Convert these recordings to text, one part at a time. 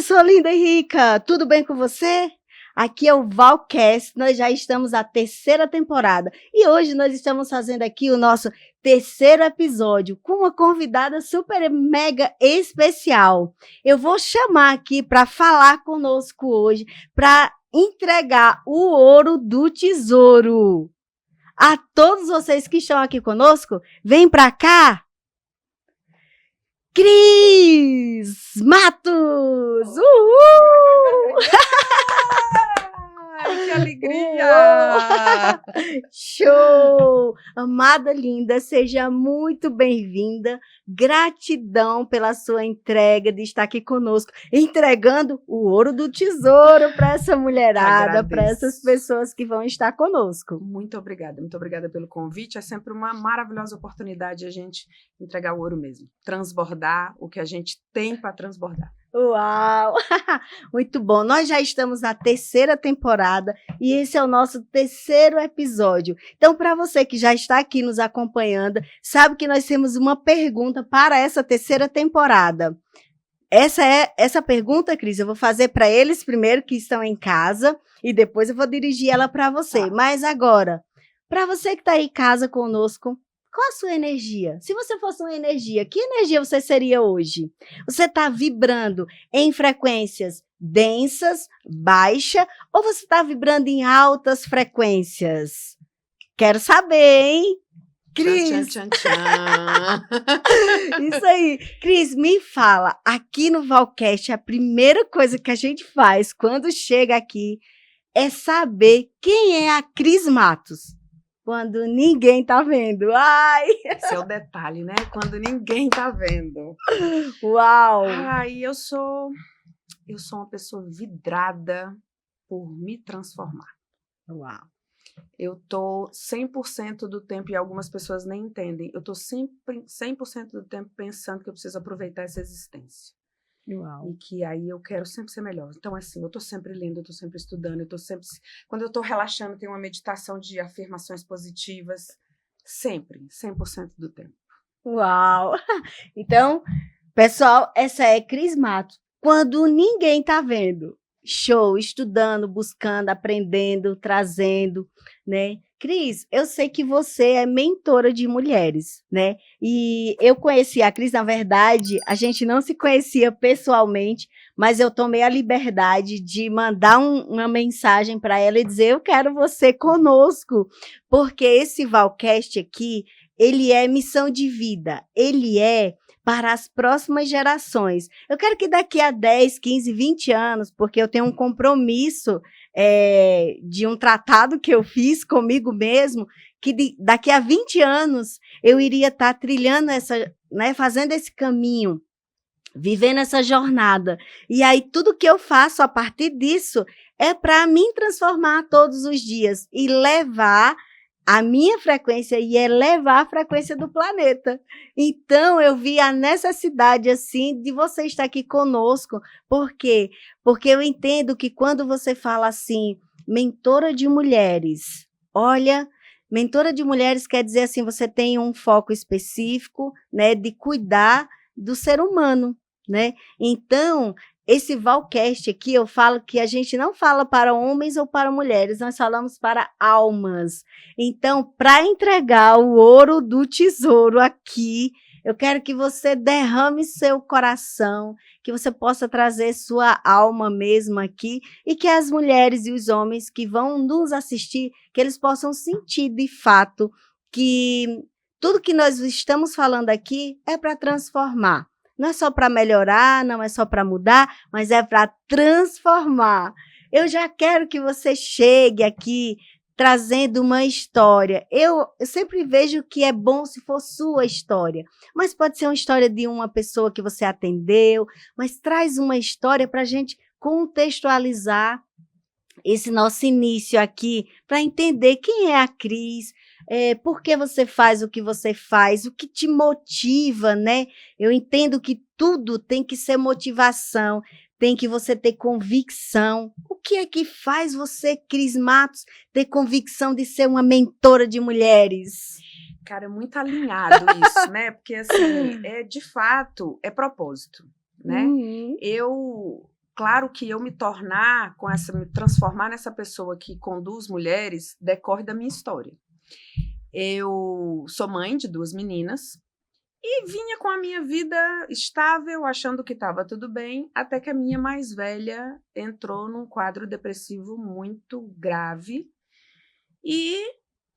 pessoa linda e rica, tudo bem com você? Aqui é o Valcast, nós já estamos na terceira temporada e hoje nós estamos fazendo aqui o nosso terceiro episódio com uma convidada super mega especial. Eu vou chamar aqui para falar conosco hoje, para entregar o ouro do tesouro. A todos vocês que estão aqui conosco, vem para cá. Cris Matos! Uhul! Ai, que alegria! Show! Amada linda, seja muito bem-vinda. Gratidão pela sua entrega de estar aqui conosco, entregando o ouro do tesouro para essa mulherada, para essas pessoas que vão estar conosco. Muito obrigada pelo convite. É sempre uma maravilhosa oportunidade a gente entregar o ouro mesmo, transbordar o que a gente tem para transbordar. Uau! Muito bom. Nós já estamos na terceira temporada e esse é o nosso terceiro episódio. Então, para você que já está aqui nos acompanhando, sabe que nós temos uma pergunta para essa terceira temporada. Essa pergunta, Cris, eu vou fazer para eles primeiro que estão em casa e depois eu vou dirigir ela para você. Tá. Mas agora, para você que está aí em casa conosco, qual a sua energia? Se você fosse uma energia, que energia você seria hoje? Você está vibrando em frequências densas, baixa, ou você está vibrando em altas frequências? Quero saber, hein? Cris! Tchan, tchan, tchan. Isso aí. Cris, me fala, aqui no Valcast, a primeira coisa que a gente faz quando chega aqui é saber quem é a Cris Matos. Quando ninguém tá vendo. Ai! Esse é o detalhe, né? Quando ninguém tá vendo. Uau! Ai, eu sou uma pessoa vidrada por me transformar. Uau! Eu tô 100% do tempo, e algumas pessoas nem entendem, eu tô sempre 100% do tempo pensando que eu preciso aproveitar essa existência. Uau! E que aí eu quero sempre ser melhor. Então, assim, eu tô sempre lendo, eu tô sempre estudando, eu tô sempre... Quando eu tô relaxando, tem uma meditação de afirmações positivas. Sempre, 100% do tempo. Uau! Então, pessoal, essa é Cris Matos. Quando ninguém tá vendo. Show, estudando, buscando, aprendendo, trazendo, né? Cris, eu sei que você é mentora de mulheres, né? E eu conheci a Cris, na verdade, a gente não se conhecia pessoalmente, mas eu tomei a liberdade de mandar uma mensagem para ela e dizer, eu quero você conosco, porque esse Valcast aqui, ele é missão de vida, ele é para as próximas gerações. Eu quero que daqui a 10, 15, 20 anos, porque eu tenho um compromisso de um tratado que eu fiz comigo mesmo, que daqui a 20 anos eu iria estar trilhando essa, né, fazendo esse caminho, vivendo essa jornada. E aí tudo que eu faço a partir disso é para me transformar todos os dias e levar a minha frequência e elevar a frequência do planeta. Então, eu vi a necessidade, assim, de você estar aqui conosco. Por quê? Porque eu entendo que quando você fala assim, mentora de mulheres, olha, mentora de mulheres quer dizer assim, você tem um foco específico, né, de cuidar do ser humano, né? Então, esse Valcast aqui, eu falo que a gente não fala para homens ou para mulheres, nós falamos para almas. Então, para entregar o ouro do tesouro aqui, eu quero que você derrame seu coração, que você possa trazer sua alma mesmo aqui e que as mulheres e os homens que vão nos assistir, que eles possam sentir de fato que tudo que nós estamos falando aqui é para transformar. Não é só para melhorar, não é só para mudar, mas é para transformar. Eu já quero que você chegue aqui trazendo uma história. Eu sempre vejo que é bom se for sua história, mas pode ser uma história de uma pessoa que você atendeu, mas traz uma história para a gente contextualizar esse nosso início aqui, para entender quem é a Cris, por que você faz o que você faz, o que te motiva, né? Eu entendo que tudo tem que ser motivação, tem que você ter convicção. O que é que faz você, Cris Matos, ter convicção de ser uma mentora de mulheres? Cara, é muito alinhado isso, né? Porque, assim, de fato, é propósito, né? Uhum. Eu Claro que eu me transformar nessa pessoa que conduz mulheres, decorre da minha história. Eu sou mãe de 2 meninas e vinha com a minha vida estável, achando que estava tudo bem, até que a minha mais velha entrou num quadro depressivo muito grave e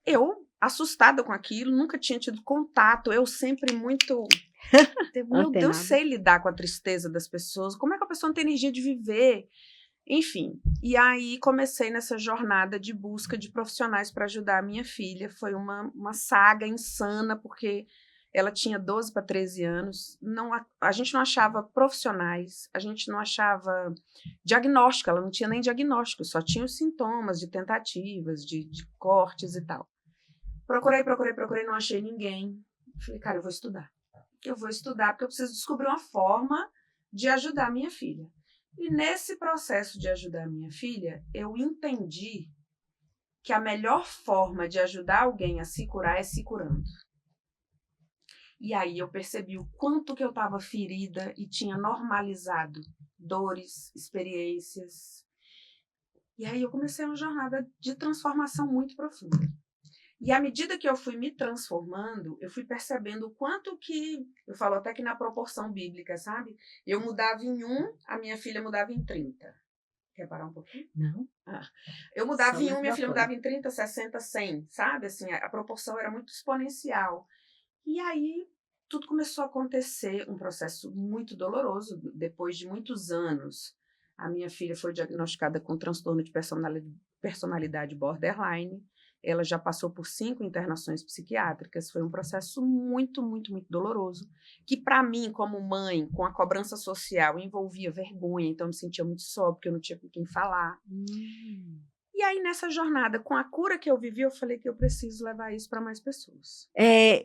eu, assustada com aquilo, nunca tinha tido contato, eu sempre muito... Meu Deus, eu Antenada. sei lidar com a tristeza das pessoas, como é que a pessoa não tem energia de viver? Enfim, e aí comecei nessa jornada de busca de profissionais para ajudar a minha filha. Foi uma saga insana, porque ela tinha 12 para 13 anos, a gente não achava profissionais, a gente não achava diagnóstico, ela não tinha nem diagnóstico, só tinha os sintomas de tentativas, de cortes e tal. Procurei, não achei ninguém. Falei, cara, eu vou estudar porque eu preciso descobrir uma forma de ajudar a minha filha. E nesse processo de ajudar a minha filha, eu entendi que a melhor forma de ajudar alguém a se curar é se curando. E aí eu percebi o quanto que eu estava ferida e tinha normalizado dores, experiências. E aí eu comecei uma jornada de transformação muito profunda. E à medida que eu fui me transformando, eu fui percebendo o quanto que... Eu falo até que na proporção bíblica, sabe? Eu mudava em 1, a minha filha mudava em 30. Quer parar um pouquinho? Não. Eu mudava Só em mais 1, minha pra filha fora. mudava em 30, 60, 100, sabe? Assim, a proporção era muito exponencial. E aí tudo começou a acontecer, um processo muito doloroso. Depois de muitos anos, a minha filha foi diagnosticada com transtorno de personalidade borderline. Ela já passou por 5 internações psiquiátricas. Foi um processo muito, muito, muito doloroso, que para mim, como mãe, com a cobrança social, envolvia vergonha, então eu me sentia muito só, porque eu não tinha com quem falar. E aí, nessa jornada, com a cura que eu vivi, eu falei que eu preciso levar isso para mais pessoas.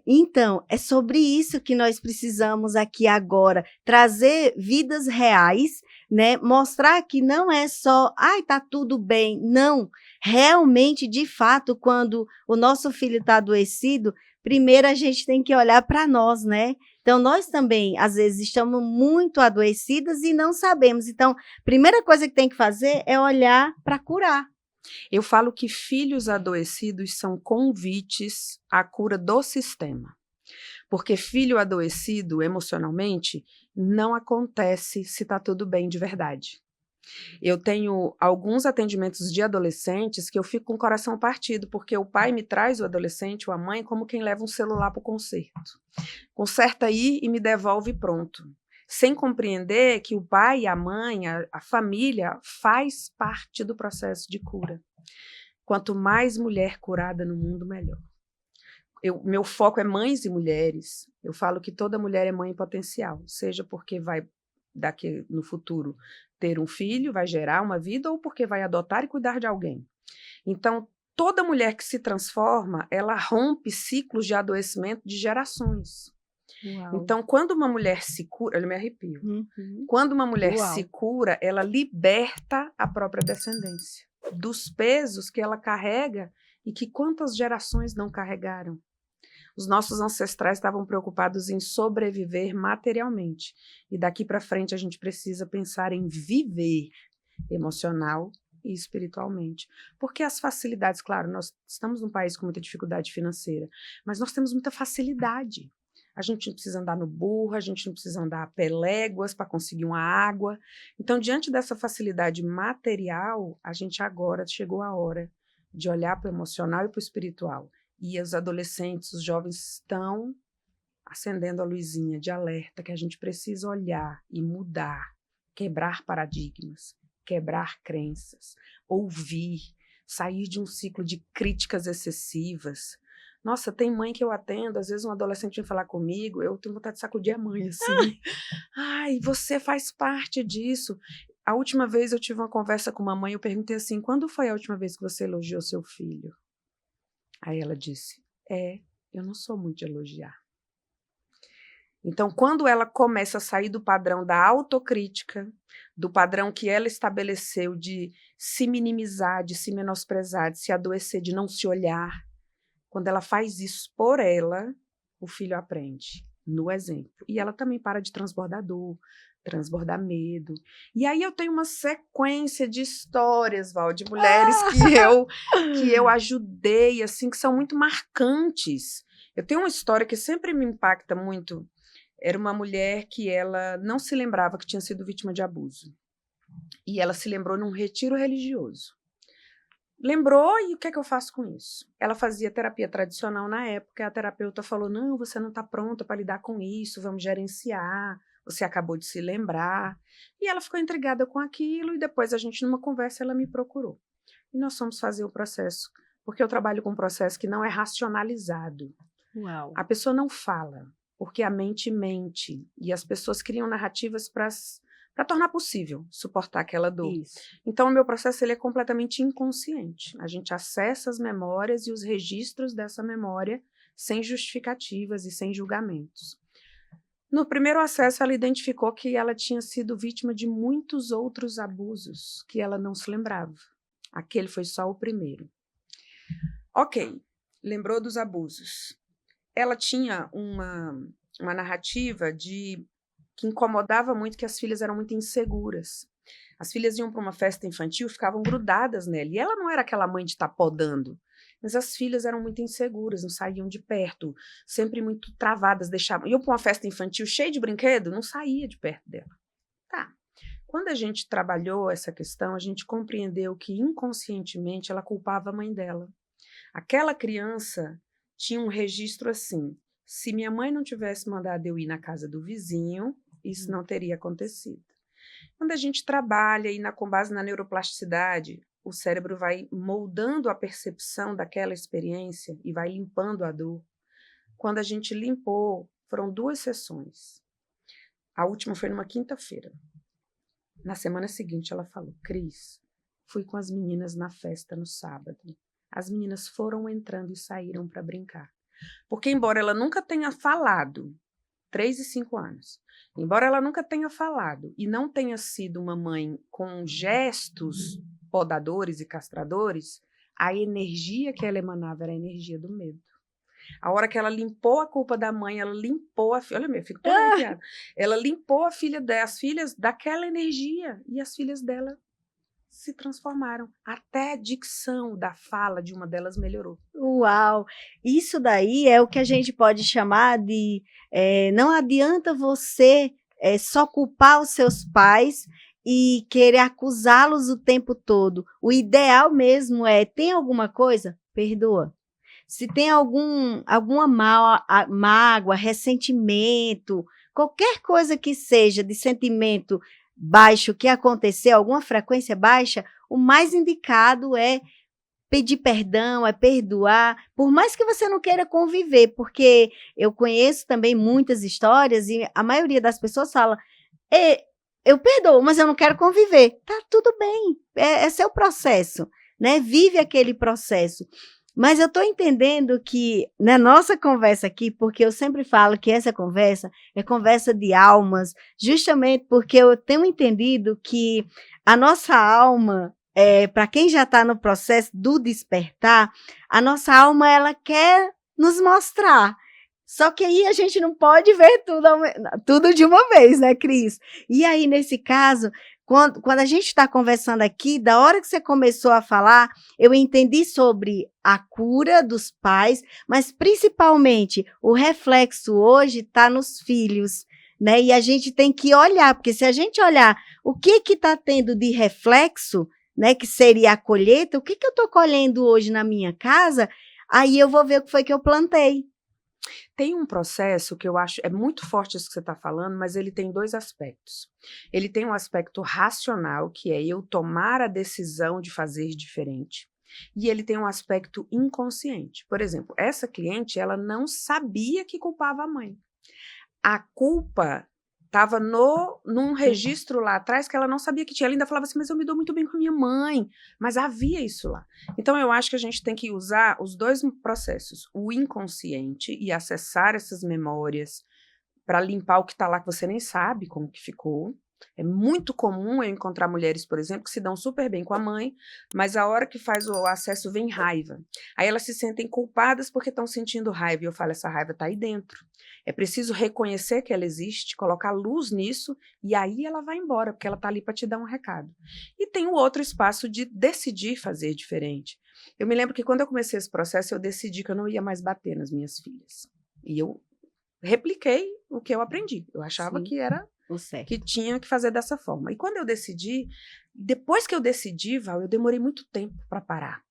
Então, é sobre isso que nós precisamos aqui agora, trazer vidas reais, né? Mostrar que não é só, ai, tá tudo bem. Não, realmente, de fato, quando o nosso filho está adoecido, primeiro a gente tem que olhar para nós, né? Então, nós também, às vezes, estamos muito adoecidas e não sabemos. Então, primeira coisa que tem que fazer é olhar para curar. Eu falo que filhos adoecidos são convites à cura do sistema. Porque filho adoecido emocionalmente não acontece se está tudo bem de verdade. Eu tenho alguns atendimentos de adolescentes que eu fico com o coração partido, porque o pai me traz o adolescente ou a mãe como quem leva um celular para o concerto. Conserta aí e me devolve pronto. Sem compreender que o pai, a mãe, a família faz parte do processo de cura. Quanto mais mulher curada no mundo, melhor. Meu foco é mães e mulheres. Eu falo que toda mulher é mãe em potencial, seja porque vai, daqui no futuro, ter um filho, vai gerar uma vida, ou porque vai adotar e cuidar de alguém. Então, toda mulher que se transforma, ela rompe ciclos de adoecimento de gerações. Uau. Então, quando uma mulher se cura, eu me arrepio. Uhum. Quando uma mulher Uau. se cura, ela liberta a própria descendência dos pesos que ela carrega e que quantas gerações não carregaram. Os nossos ancestrais estavam preocupados em sobreviver materialmente. E daqui para frente a gente precisa pensar em viver emocional e espiritualmente. Porque as facilidades, claro, nós estamos num país com muita dificuldade financeira, mas nós temos muita facilidade. A gente não precisa andar no burro, a gente não precisa andar a pé léguas para conseguir uma água. Então, diante dessa facilidade material, a gente agora chegou a hora de olhar para o emocional e para o espiritual. E os adolescentes, os jovens estão acendendo a luzinha de alerta que a gente precisa olhar e mudar, quebrar paradigmas, quebrar crenças, ouvir, sair de um ciclo de críticas excessivas. Nossa, tem mãe que eu atendo, às vezes um adolescente vem falar comigo, eu tenho vontade de sacudir a mãe, assim. Ai, você faz parte disso. A última vez eu tive uma conversa com uma mãe, eu perguntei assim, quando foi a última vez que você elogiou seu filho? Aí ela disse, eu não sou muito de elogiar. Então, quando ela começa a sair do padrão da autocrítica, do padrão que ela estabeleceu de se minimizar, de se menosprezar, de se adoecer, de não se olhar, quando ela faz isso por ela, o filho aprende no exemplo. E ela também para de transbordar dor, transbordar medo. E aí eu tenho uma sequência de histórias, Val, de mulheres que eu ajudei, assim, que são muito marcantes. Eu tenho uma história que sempre me impacta muito. Era uma mulher que ela não se lembrava que tinha sido vítima de abuso. E ela se lembrou num retiro religioso. Lembrou, e o que é que eu faço com isso? Ela fazia terapia tradicional na época, e a terapeuta falou, não, você não está pronta para lidar com isso, vamos gerenciar, você acabou de se lembrar. E ela ficou intrigada com aquilo, e depois a gente, numa conversa, ela me procurou. E nós fomos fazer o processo, porque eu trabalho com um processo que não é racionalizado. Uau. A pessoa não fala, porque a mente mente, e as pessoas criam narrativas para tornar possível suportar aquela dor. Isso. Então, o meu processo ele é completamente inconsciente. A gente acessa as memórias e os registros dessa memória sem justificativas e sem julgamentos. No primeiro acesso, ela identificou que ela tinha sido vítima de muitos outros abusos que ela não se lembrava. Aquele foi só o primeiro. Ok, lembrou dos abusos. Ela tinha uma narrativa que incomodava muito, que as filhas eram muito inseguras. As filhas iam para uma festa infantil, ficavam grudadas nela. E ela não era aquela mãe de estar podando, mas as filhas eram muito inseguras, não saíam de perto, sempre muito travadas, iam para uma festa infantil cheia de brinquedo, não saía de perto dela. Tá. Quando a gente trabalhou essa questão, a gente compreendeu que inconscientemente ela culpava a mãe dela. Aquela criança tinha um registro assim, se minha mãe não tivesse mandado eu ir na casa do vizinho, isso não teria acontecido. Quando a gente trabalha com base na neuroplasticidade, o cérebro vai moldando a percepção daquela experiência e vai limpando a dor. Quando a gente limpou, foram 2 sessões. A última foi numa quinta-feira. Na semana seguinte ela falou, Cris, fui com as meninas na festa no sábado. As meninas foram entrando e saíram para brincar. Porque embora ela nunca tenha falado, 3 e 5 anos, embora ela nunca tenha falado e não tenha sido uma mãe com gestos podadores e castradores, a energia que ela emanava era a energia do medo. A hora que ela limpou a culpa da mãe, ela limpou a filha, olha, eu fico toda arrepiada. Ela limpou a filha dela, as filhas daquela energia, e as filhas dela se transformaram. Até a dicção da fala de uma delas melhorou. Uau! Isso daí é o que a gente pode chamar de não adianta você só culpar os seus pais e querer acusá-los o tempo todo. O ideal mesmo tem alguma coisa? Perdoa. Se tem alguma mágoa, ressentimento, qualquer coisa que seja de sentimento baixo que aconteceu, alguma frequência baixa, o mais indicado é pedir perdão, é perdoar, por mais que você não queira conviver, porque eu conheço também muitas histórias e a maioria das pessoas fala, eu perdoo, mas eu não quero conviver. Tá tudo bem, é seu processo, né? Vive aquele processo. Mas eu estou entendendo que na nossa conversa aqui, porque eu sempre falo que essa conversa é conversa de almas, justamente porque eu tenho entendido que a nossa alma, para quem já está no processo do despertar, a nossa alma ela quer nos mostrar. Só que aí a gente não pode ver tudo de uma vez, né, Cris? E aí, nesse caso, quando a gente está conversando aqui, da hora que você começou a falar, eu entendi sobre a cura dos pais, mas principalmente o reflexo hoje está nos filhos, né? E a gente tem que olhar, porque se a gente olhar o que está tendo de reflexo, né, que seria a colheita, o que eu estou colhendo hoje na minha casa, aí eu vou ver o que foi que eu plantei. Tem um processo que eu acho, é muito forte isso que você está falando, mas ele tem 2 aspectos. Ele tem um aspecto racional, que é eu tomar a decisão de fazer diferente, e ele tem um aspecto inconsciente. Por exemplo, essa cliente, ela não sabia que culpava a mãe. A culpa estava num registro lá atrás que ela não sabia que tinha. Ela ainda falava assim, mas eu me dou muito bem com a minha mãe. Mas havia isso lá. Então, eu acho que a gente tem que usar os 2 processos. O inconsciente e acessar essas memórias para limpar o que está lá que você nem sabe como que ficou. É muito comum eu encontrar mulheres, por exemplo, que se dão super bem com a mãe, mas a hora que faz o acesso vem raiva. Aí elas se sentem culpadas porque estão sentindo raiva. E eu falo, essa raiva está aí dentro. É preciso reconhecer que ela existe, colocar luz nisso, e aí ela vai embora, porque ela está ali para te dar um recado. E tem o outro espaço de decidir fazer diferente. Eu me lembro que quando eu comecei esse processo, eu decidi que eu não ia mais bater nas minhas filhas. E eu repliquei o que eu aprendi. Eu achava Sim. que era que tinha que fazer dessa forma. E quando eu decidi, depois que eu decidi, Val, eu demorei muito tempo para parar.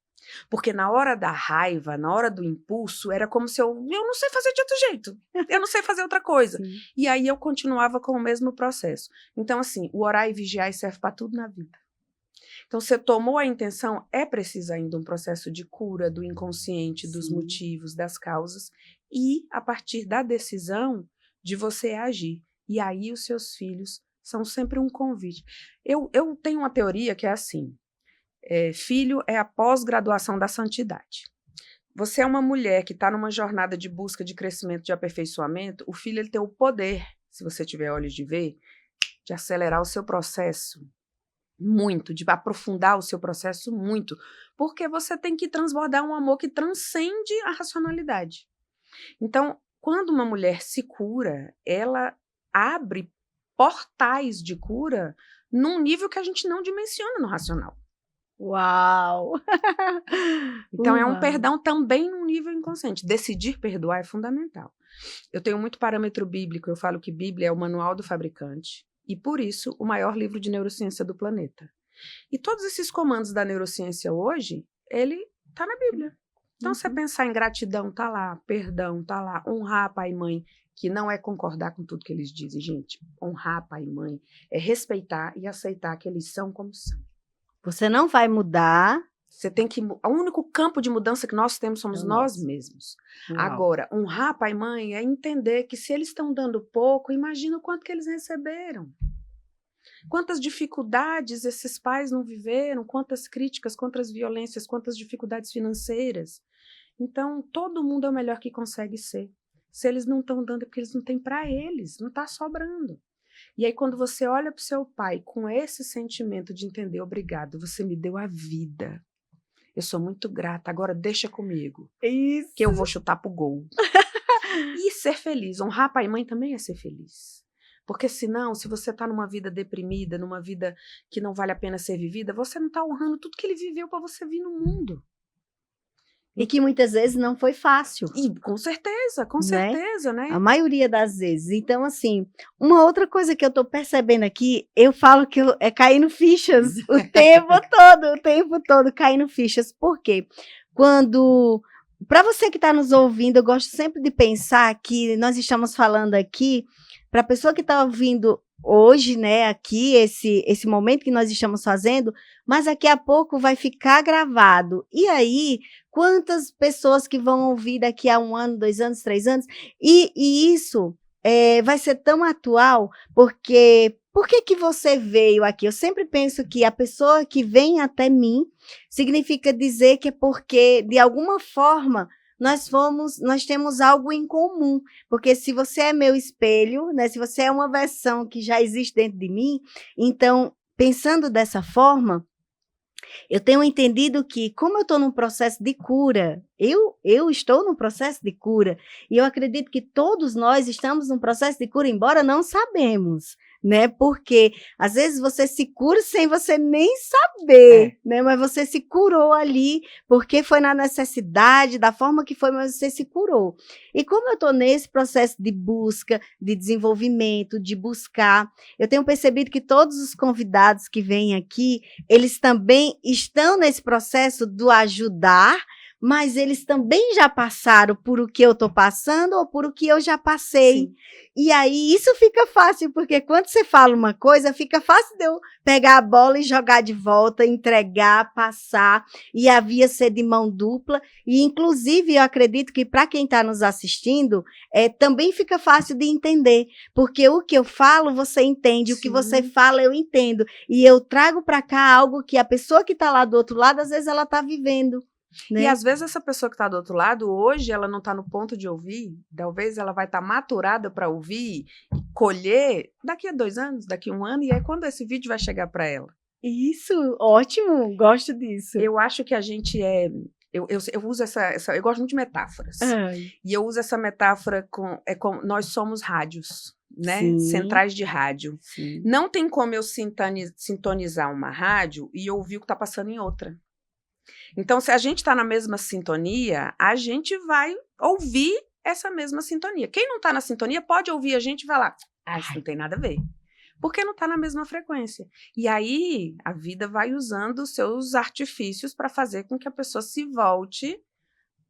Porque na hora da raiva, na hora do impulso, era como se eu não sei fazer de outro jeito, eu não sei fazer outra coisa. Sim. E aí eu continuava com o mesmo processo. Então, assim, o orar e vigiar serve para tudo na vida. Então, você tomou a intenção, é preciso ainda um processo de cura do inconsciente, dos motivos, das causas, e a partir da decisão de você agir. E aí os seus filhos são sempre um convite. Eu tenho uma teoria que é assim, filho é a pós-graduação da santidade. Você é uma mulher que está numa jornada de busca de crescimento, de aperfeiçoamento, o filho ele tem o poder, se você tiver olhos de ver, de acelerar o seu processo muito, de aprofundar o seu processo muito, porque você tem que transbordar um amor que transcende a racionalidade. Então, quando uma mulher se cura, ela abre portais de cura num nível que a gente não dimensiona no racional. Uau! Então, é um perdão também num nível inconsciente. Decidir perdoar é fundamental. Eu tenho muito parâmetro bíblico, eu falo que Bíblia é o manual do fabricante e, por isso, o maior livro de neurociência do planeta. E todos esses comandos da neurociência hoje, ele está na Bíblia. Então, você pensar em gratidão, tá lá, perdão, tá lá, honrar pai e mãe, que não é concordar com tudo que eles dizem, gente. Honrar pai e mãe é respeitar e aceitar que eles são como são. Você não vai mudar. Você tem que... O único campo de mudança que nós temos somos nós mesmos. Uau. Agora, honrar pai e mãe é entender que se eles estão dando pouco, imagina o quanto que eles receberam. Quantas dificuldades esses pais não viveram, quantas críticas, quantas violências, quantas dificuldades financeiras. Então, todo mundo é o melhor que consegue ser. Se eles não estão dando, é porque eles não têm para eles, não está sobrando. E aí, quando você olha para o seu pai com esse sentimento de entender, obrigado, você me deu a vida. Eu sou muito grata, agora deixa comigo. Isso. Que eu vou chutar pro gol. E ser feliz, honrar pai e mãe também é ser feliz. Porque senão, se você está numa vida deprimida, numa vida que não vale a pena ser vivida, você não está honrando tudo que ele viveu para você vir no mundo. E que muitas vezes não foi fácil. E com certeza, né? A maioria das vezes. Então, assim, uma outra coisa que eu tô percebendo aqui, eu falo que é caindo fichas o tempo todo caindo fichas. Por quê? Para você que está nos ouvindo, eu gosto sempre de pensar que nós estamos falando aqui, para a pessoa que está ouvindo hoje, né, aqui, esse momento que nós estamos fazendo, mas daqui a pouco vai ficar gravado. E aí, quantas pessoas que vão ouvir daqui a 1 ano, 2 anos, 3 anos, e isso vai ser tão atual, porque por que você veio aqui? Eu sempre penso que a pessoa que vem até mim significa dizer que é porque, de alguma forma, nós temos algo em comum, porque se você é meu espelho, né, se você é uma versão que já existe dentro de mim, então, pensando dessa forma, eu tenho entendido que, como eu estou num processo de cura, eu estou num processo de cura, e eu acredito que todos nós estamos num processo de cura, embora não sabemos, né? Porque às vezes você se cura sem você nem saber, né? Mas você se curou ali, porque foi na necessidade, da forma que foi, mas você se curou. E como eu estou nesse processo de busca, de desenvolvimento, de buscar, eu tenho percebido que todos os convidados que vêm aqui, eles também estão nesse processo do ajudar, mas eles também já passaram por o que eu estou passando ou por o que eu já passei. Sim. E aí isso fica fácil, porque quando você fala uma coisa, fica fácil de eu pegar a bola e jogar de volta, entregar, passar, e a via ser de mão dupla. E inclusive eu acredito que para quem está nos assistindo, também fica fácil de entender, porque o que eu falo você entende, Sim. O que você fala eu entendo, e eu trago para cá algo que a pessoa que está lá do outro lado, às vezes ela está vivendo. né? E às vezes essa pessoa que está do outro lado, hoje ela não está no ponto de ouvir, talvez ela vai estar maturada para ouvir e colher daqui a 2 anos, daqui a 1 ano, e é quando esse vídeo vai chegar para ela. Isso, ótimo, gosto disso. Eu acho que a gente eu uso eu gosto muito de metáforas. Ai, E eu uso essa metáfora nós somos rádios, né? sim, Centrais de rádio. sim. Não tem como eu sintonizar uma rádio e ouvir o que está passando em outra. Então, se a gente está na mesma sintonia, a gente vai ouvir essa mesma sintonia. Quem não está na sintonia pode ouvir a gente e falar, isso não tem nada a ver. Porque não está na mesma frequência. E aí, a vida vai usando os seus artifícios para fazer com que a pessoa se volte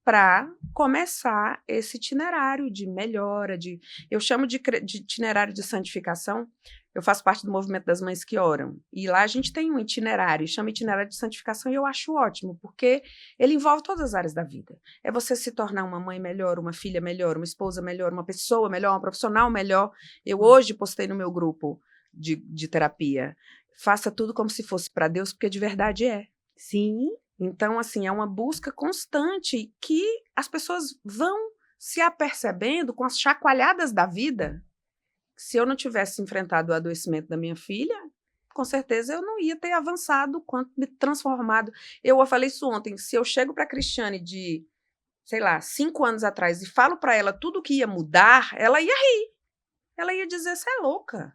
para começar esse itinerário de melhora, eu chamo de itinerário de santificação. Eu faço parte do movimento das mães que oram, e lá a gente tem um itinerário, chama itinerário de santificação, e eu acho ótimo, porque ele envolve todas as áreas da vida. É você se tornar uma mãe melhor, uma filha melhor, uma esposa melhor, uma pessoa melhor, uma profissional melhor. Eu hoje postei no meu grupo de terapia, faça tudo como se fosse para Deus, porque de verdade é. Sim. Então, assim, é uma busca constante que as pessoas vão se apercebendo com as chacoalhadas da vida. Se eu não tivesse enfrentado o adoecimento da minha filha, com certeza eu não ia ter avançado quanto me transformado. Eu falei isso ontem, se eu chego para a Cristiane de, sei lá, 5 anos atrás e falo para ela tudo que ia mudar, ela ia rir. Ela ia dizer, você é louca.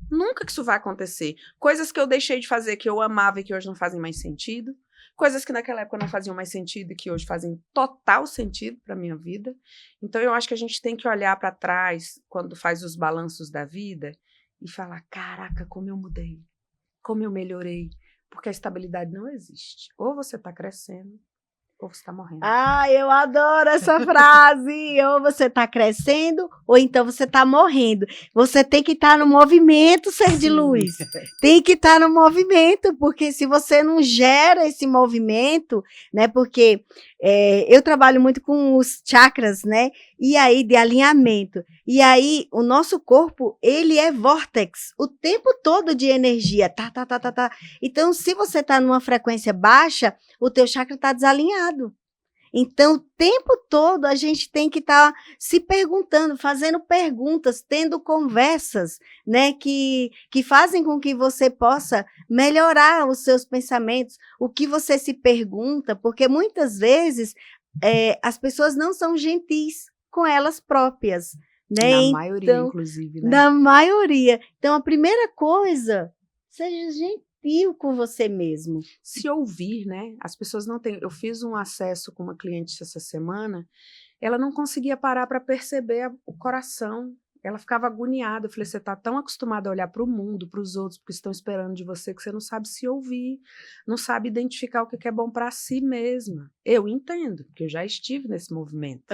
Nunca que isso vai acontecer. Coisas que eu deixei de fazer, que eu amava e que hoje não fazem mais sentido. Coisas que naquela época não faziam mais sentido e que hoje fazem total sentido para a minha vida. Então, eu acho que a gente tem que olhar para trás, quando faz os balanços da vida, e falar, caraca, como eu mudei, como eu melhorei. Porque a estabilidade não existe. Ou você está crescendo, ou você está morrendo. Eu adoro essa frase. Ou você está crescendo, ou então você está morrendo. Você tem que estar no movimento, ser de luz. Tem que estar no movimento, porque se você não gera esse movimento, né? Porque eu trabalho muito com os chakras, né? E aí, de alinhamento. E aí, o nosso corpo, ele é vórtex, o tempo todo de energia. Tá. Então, se você está numa frequência baixa, o teu chakra está desalinhado. Então, o tempo todo a gente tem que estar se perguntando, fazendo perguntas, tendo conversas, né, que fazem com que você possa melhorar os seus pensamentos, o que você se pergunta, porque muitas vezes as pessoas não são gentis com elas próprias, né? Na maioria, inclusive, né? Na maioria. Então, a primeira coisa, seja gentil com você mesmo. Se ouvir, né? As pessoas não têm. Eu fiz um acesso com uma cliente essa semana, ela não conseguia parar para perceber o coração. Ela ficava agoniada. Eu falei, você está tão acostumada a olhar para o mundo, para os outros, porque estão esperando de você, que você não sabe se ouvir, não sabe identificar o que é bom para si mesma. Eu entendo, porque eu já estive nesse movimento.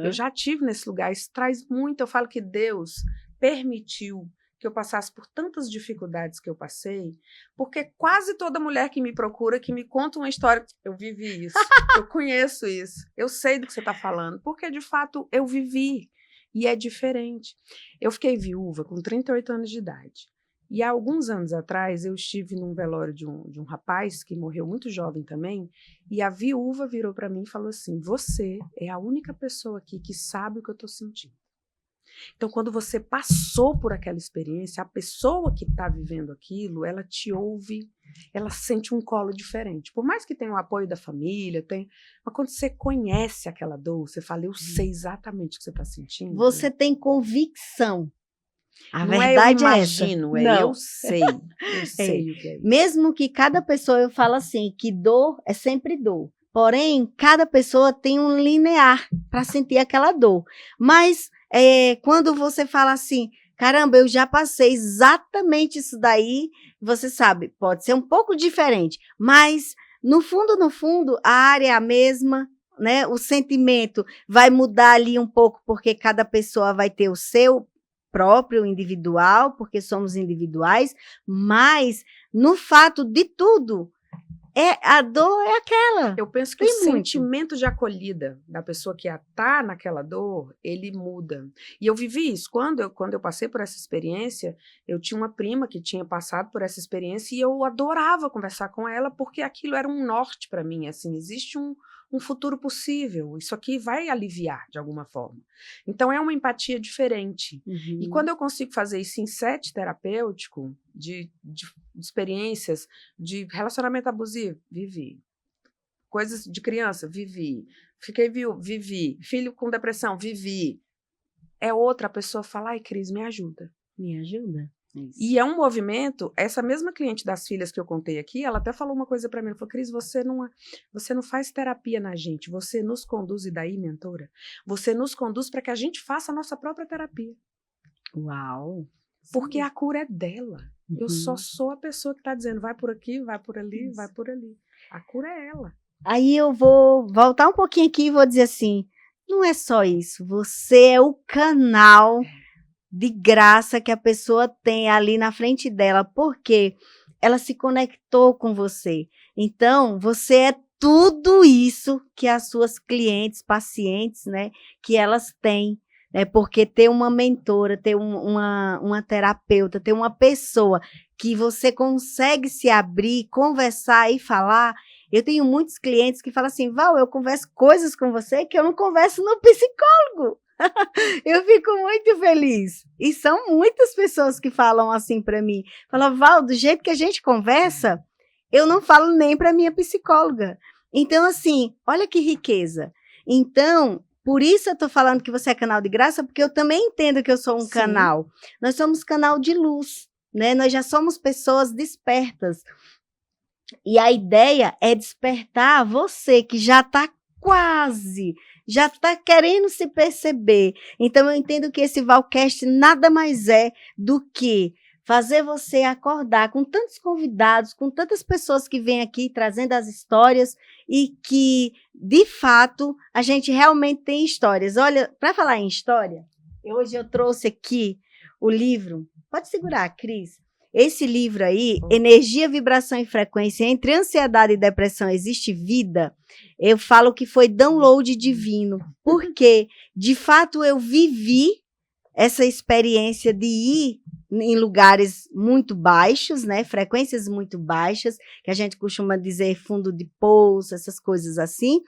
Eu já estive nesse lugar. Isso traz muito. Eu falo que Deus permitiu que eu passasse por tantas dificuldades que eu passei, porque quase toda mulher que me procura, que me conta uma história, eu vivi isso, eu conheço isso, eu sei do que você está falando, porque de fato eu vivi, e é diferente. Eu fiquei viúva com 38 anos de idade, e há alguns anos atrás eu estive num velório de um rapaz que morreu muito jovem também, e a viúva virou para mim e falou assim, você é a única pessoa aqui que sabe o que eu estou sentindo. Então, quando você passou por aquela experiência, a pessoa que está vivendo aquilo, ela te ouve, ela sente um colo diferente. Por mais que tenha o apoio da família, mas quando você conhece aquela dor, você fala, eu sei exatamente o que você está sentindo. Você tem convicção. A não verdade é eu é imagino, essa. Eu sei o que é isso. Mesmo que cada pessoa, eu falo assim, que dor é sempre dor. Porém, cada pessoa tem um linear para sentir aquela dor. Mas quando você fala assim, caramba, eu já passei exatamente isso daí, você sabe, pode ser um pouco diferente, mas no fundo, a área é a mesma, né? O sentimento vai mudar ali um pouco, porque cada pessoa vai ter o seu próprio individual, porque somos individuais, mas no fato de tudo, a dor é aquela. Eu penso que o sentimento de acolhida da pessoa que está naquela dor, ele muda. E eu vivi isso. Quando eu passei por essa experiência, eu tinha uma prima que tinha passado por essa experiência e eu adorava conversar com ela porque aquilo era um norte para mim. Assim, existe um um futuro possível. Isso aqui vai aliviar de alguma forma. Então, é uma empatia diferente. E quando eu consigo fazer isso em set terapêutico, de experiências de relacionamento abusivo, vivi. Coisas de criança, vivi. Fiquei viúva, vivi. Filho com depressão, vivi. É outra pessoa falar, ai, Cris, me ajuda. Me ajuda. Isso. E é um movimento, essa mesma cliente das filhas que eu contei aqui, ela até falou uma coisa para mim, ela falou, Cris, você não faz terapia na gente, você nos conduz, e daí, mentora, você nos conduz para que a gente faça a nossa própria terapia. Uau! Porque a cura é dela. Eu só sou a pessoa que está dizendo, vai por aqui, vai por ali, Isso. vai por ali. A cura é ela. Aí eu vou voltar um pouquinho aqui e vou dizer assim, não é só isso, você é o canal de graça que a pessoa tem ali na frente dela, porque ela se conectou com você. Então, você é tudo isso que as suas clientes, pacientes, né, que elas têm, né, porque ter uma mentora, ter uma terapeuta, ter uma pessoa que você consegue se abrir, conversar e falar. Eu tenho muitos clientes que falam assim, Val, eu converso coisas com você que eu não converso no psicólogo. Eu fico muito feliz. E são muitas pessoas que falam assim para mim. Falam, Val, do jeito que a gente conversa, eu não falo nem para minha psicóloga. Então, assim, olha que riqueza. Então, por isso eu estou falando que você é canal de graça, porque eu também entendo que eu sou um canal. Nós somos canal de luz, né? Nós já somos pessoas despertas. E a ideia é despertar você que já está quase, já está querendo se perceber. Então, eu entendo que esse Valcast nada mais é do que fazer você acordar com tantos convidados, com tantas pessoas que vêm aqui trazendo as histórias e que, de fato, a gente realmente tem histórias. Olha, para falar em história, hoje eu trouxe aqui o livro. Pode segurar, Cris. Esse livro aí, Energia, Vibração e Frequência, entre ansiedade e depressão existe vida, eu falo que foi download divino, porque, de fato, eu vivi essa experiência de ir em lugares muito baixos, né, frequências muito baixas, que a gente costuma dizer fundo de poço, essas coisas assim,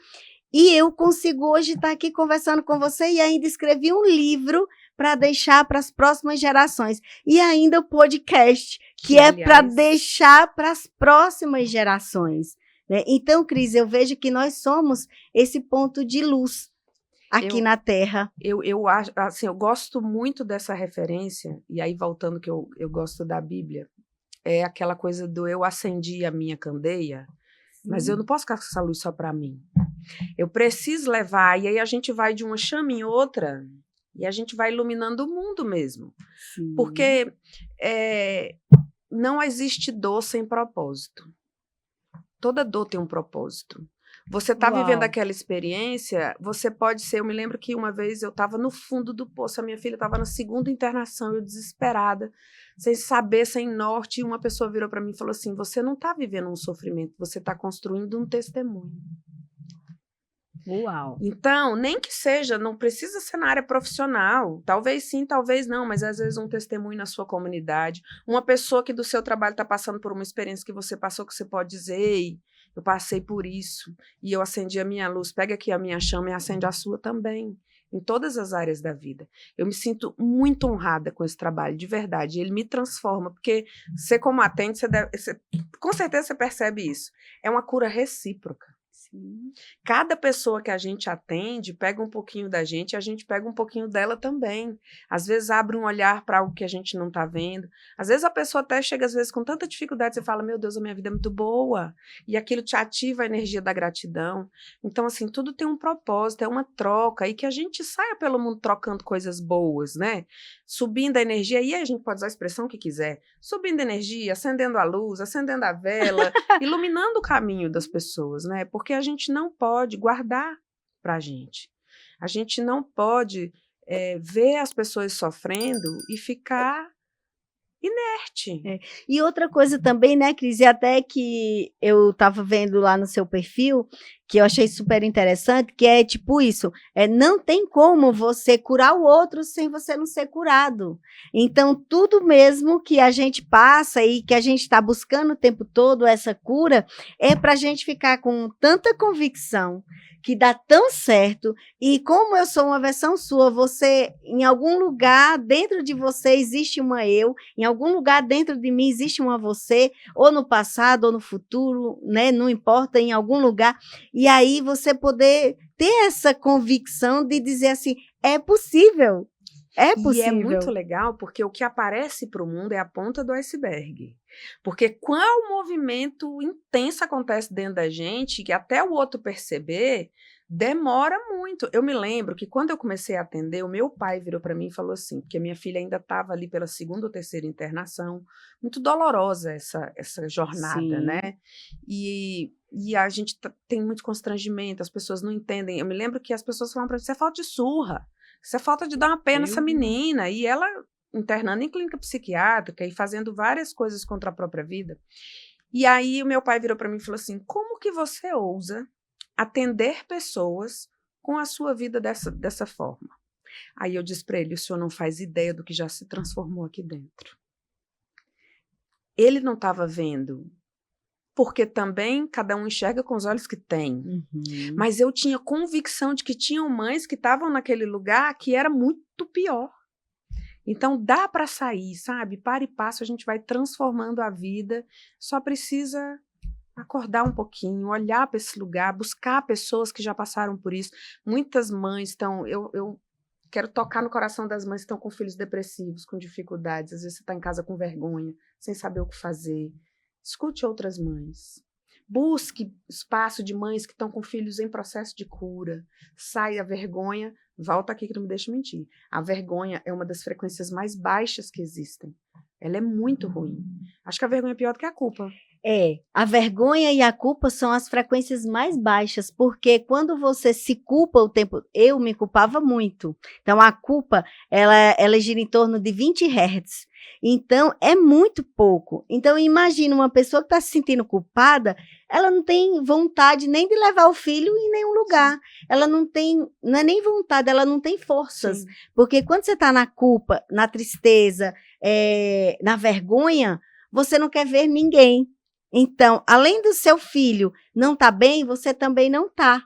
e eu consigo hoje estar aqui conversando com você e ainda escrevi um livro para deixar para as próximas gerações. E ainda o podcast, que é para deixar para as próximas gerações. Né? Então, Cris, eu vejo que nós somos esse ponto de luz aqui na Terra. Eu acho, assim, eu gosto muito dessa referência, e aí voltando que eu gosto da Bíblia, é aquela coisa do eu acendi a minha candeia, mas eu não posso ficar com essa luz só para mim. Eu preciso levar, e aí a gente vai de uma chama em outra, e a gente vai iluminando o mundo mesmo. Sim. Porque não existe dor sem propósito. Toda dor tem um propósito. Você está vivendo aquela experiência, você pode ser... Eu me lembro que uma vez eu estava no fundo do poço, a minha filha estava na segunda internação, eu desesperada, sem saber, sem norte, e uma pessoa virou para mim e falou assim, você não está vivendo um sofrimento, você está construindo um testemunho. Uau. Então, nem que seja, não precisa ser na área profissional, talvez sim, talvez não, mas às vezes um testemunho na sua comunidade, uma pessoa que do seu trabalho está passando por uma experiência que você passou, que você pode dizer, ei, eu passei por isso, e eu acendi a minha luz, pega aqui a minha chama e acende a sua também, em todas as áreas da vida. Eu me sinto muito honrada com esse trabalho, de verdade, ele me transforma, porque você como atende, com certeza você percebe isso, é uma cura recíproca. Cada pessoa que a gente atende pega um pouquinho da gente e a gente pega um pouquinho dela também. Às vezes abre um olhar para algo que a gente não está vendo. Às vezes a pessoa até chega às vezes com tanta dificuldade, você fala, meu Deus, a minha vida é muito boa. E aquilo te ativa a energia da gratidão. Então, assim, tudo tem um propósito, é uma troca. E que a gente saia pelo mundo trocando coisas boas, né? Subindo a energia, e a gente pode usar a expressão que quiser. Subindo a energia, acendendo a luz, acendendo a vela, iluminando o caminho das pessoas, né? Porque a gente não pode guardar para a gente. A gente não pode ver as pessoas sofrendo e ficar inerte. E outra coisa também, né, Cris, e até que eu estava vendo lá no seu perfil, que eu achei super interessante, que é tipo isso, não tem como você curar o outro sem você não ser curado. Então, tudo mesmo que a gente passa e que a gente está buscando o tempo todo, essa cura, é para a gente ficar com tanta convicção que dá tão certo, e como eu sou uma versão sua, você, em algum lugar dentro de você existe uma eu, em algum lugar dentro de mim existe uma você, ou no passado, ou no futuro, né? Não importa, em algum lugar, e aí você poder ter essa convicção de dizer assim, é possível. É E é muito possível. legal porque o que aparece para o mundo é a ponta do iceberg. Porque qual movimento intenso acontece dentro da gente que até o outro perceber demora muito. Eu me lembro que quando eu comecei a atender, o meu pai virou para mim e falou assim, porque minha filha ainda estava ali pela segunda ou terceira internação, muito dolorosa essa jornada, Sim. né? E a gente tem muito constrangimento, as pessoas não entendem. Eu me lembro que as pessoas falam para mim, isso é falta de surra. Isso é falta de dar uma pena essa menina. E ela internando em clínica psiquiátrica e fazendo várias coisas contra a própria vida. E aí o meu pai virou para mim e falou assim, como que você ousa atender pessoas com a sua vida dessa forma? Aí eu disse para ele, o senhor não faz ideia do que já se transformou aqui dentro. Ele não estava vendo, porque também cada um enxerga com os olhos que tem. Uhum. Mas eu tinha convicção de que tinham mães que estavam naquele lugar que era muito pior. Então dá para sair, sabe? Para e passo a gente vai transformando a vida, só precisa acordar um pouquinho, olhar para esse lugar, buscar pessoas que já passaram por isso. Muitas mães estão, eu quero tocar no coração das mães que estão com filhos depressivos, com dificuldades, às vezes você está em casa com vergonha, sem saber o que fazer. Escute outras mães. Busque espaço de mães que estão com filhos em processo de cura. Sai a vergonha. Volta aqui que não me deixa mentir. A vergonha é uma das frequências mais baixas que existem. Ela é muito ruim. Acho que a vergonha é pior do que a culpa. A vergonha e a culpa são as frequências mais baixas, porque quando você se culpa o tempo, eu me culpava muito. Então a culpa, ela gira em torno de 20 Hz. Então é muito pouco. Então imagina uma pessoa que está se sentindo culpada, ela não tem vontade nem de levar o filho em nenhum lugar. Sim. Ela não tem, não é nem vontade, ela não tem forças. Sim. Porque quando você está na culpa, na tristeza, na vergonha, você não quer ver ninguém. Então, além do seu filho não estar bem, você também não está.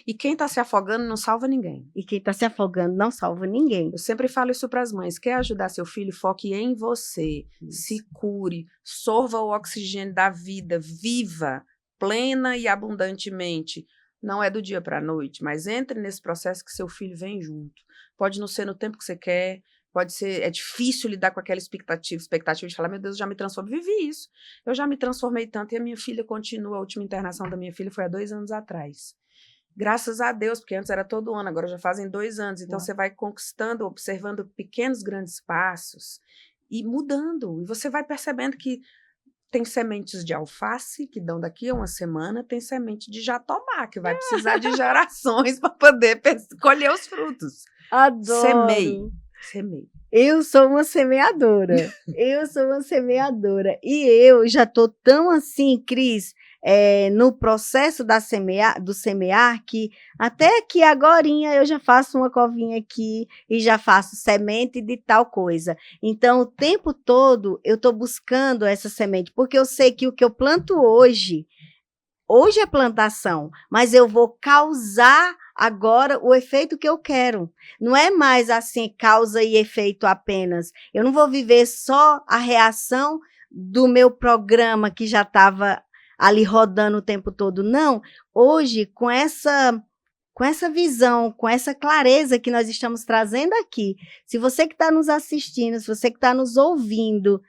E quem está se afogando não salva ninguém. E quem está se afogando não salva ninguém. Eu sempre falo isso para as mães. Quer ajudar seu filho? Foque em você. Isso. Se cure. Sorva o oxigênio da vida. Viva plena e abundantemente. Não é do dia para a noite, mas entre nesse processo que seu filho vem junto. Pode não ser no tempo que você quer. Pode ser, é difícil lidar com aquela expectativa de falar, meu Deus, eu já me transformei, vivi isso. Eu já me transformei tanto e a minha filha continua, a última internação da minha filha foi há 2 anos atrás. Graças a Deus, porque antes era todo ano, agora já fazem 2 anos. Então você vai conquistando, observando pequenos, grandes passos e mudando. E você vai percebendo que tem sementes de alface que dão daqui a uma semana, tem semente de jatobá, que vai precisar de gerações para poder colher os frutos. Adoro! Semei. Eu sou uma semeadora. E eu já estou tão assim, Cris, no processo do semear, que até que agorinha eu já faço uma covinha aqui e já faço semente de tal coisa. Então, o tempo todo eu estou buscando essa semente, porque eu sei que o que eu planto hoje é plantação, mas eu vou causar agora o efeito que eu quero. Não é mais assim, causa e efeito apenas. Eu não vou viver só a reação do meu programa que já estava ali rodando o tempo todo. Não, hoje, com essa visão, com essa clareza que nós estamos trazendo aqui, se você que está nos assistindo, se você que está nos ouvindo,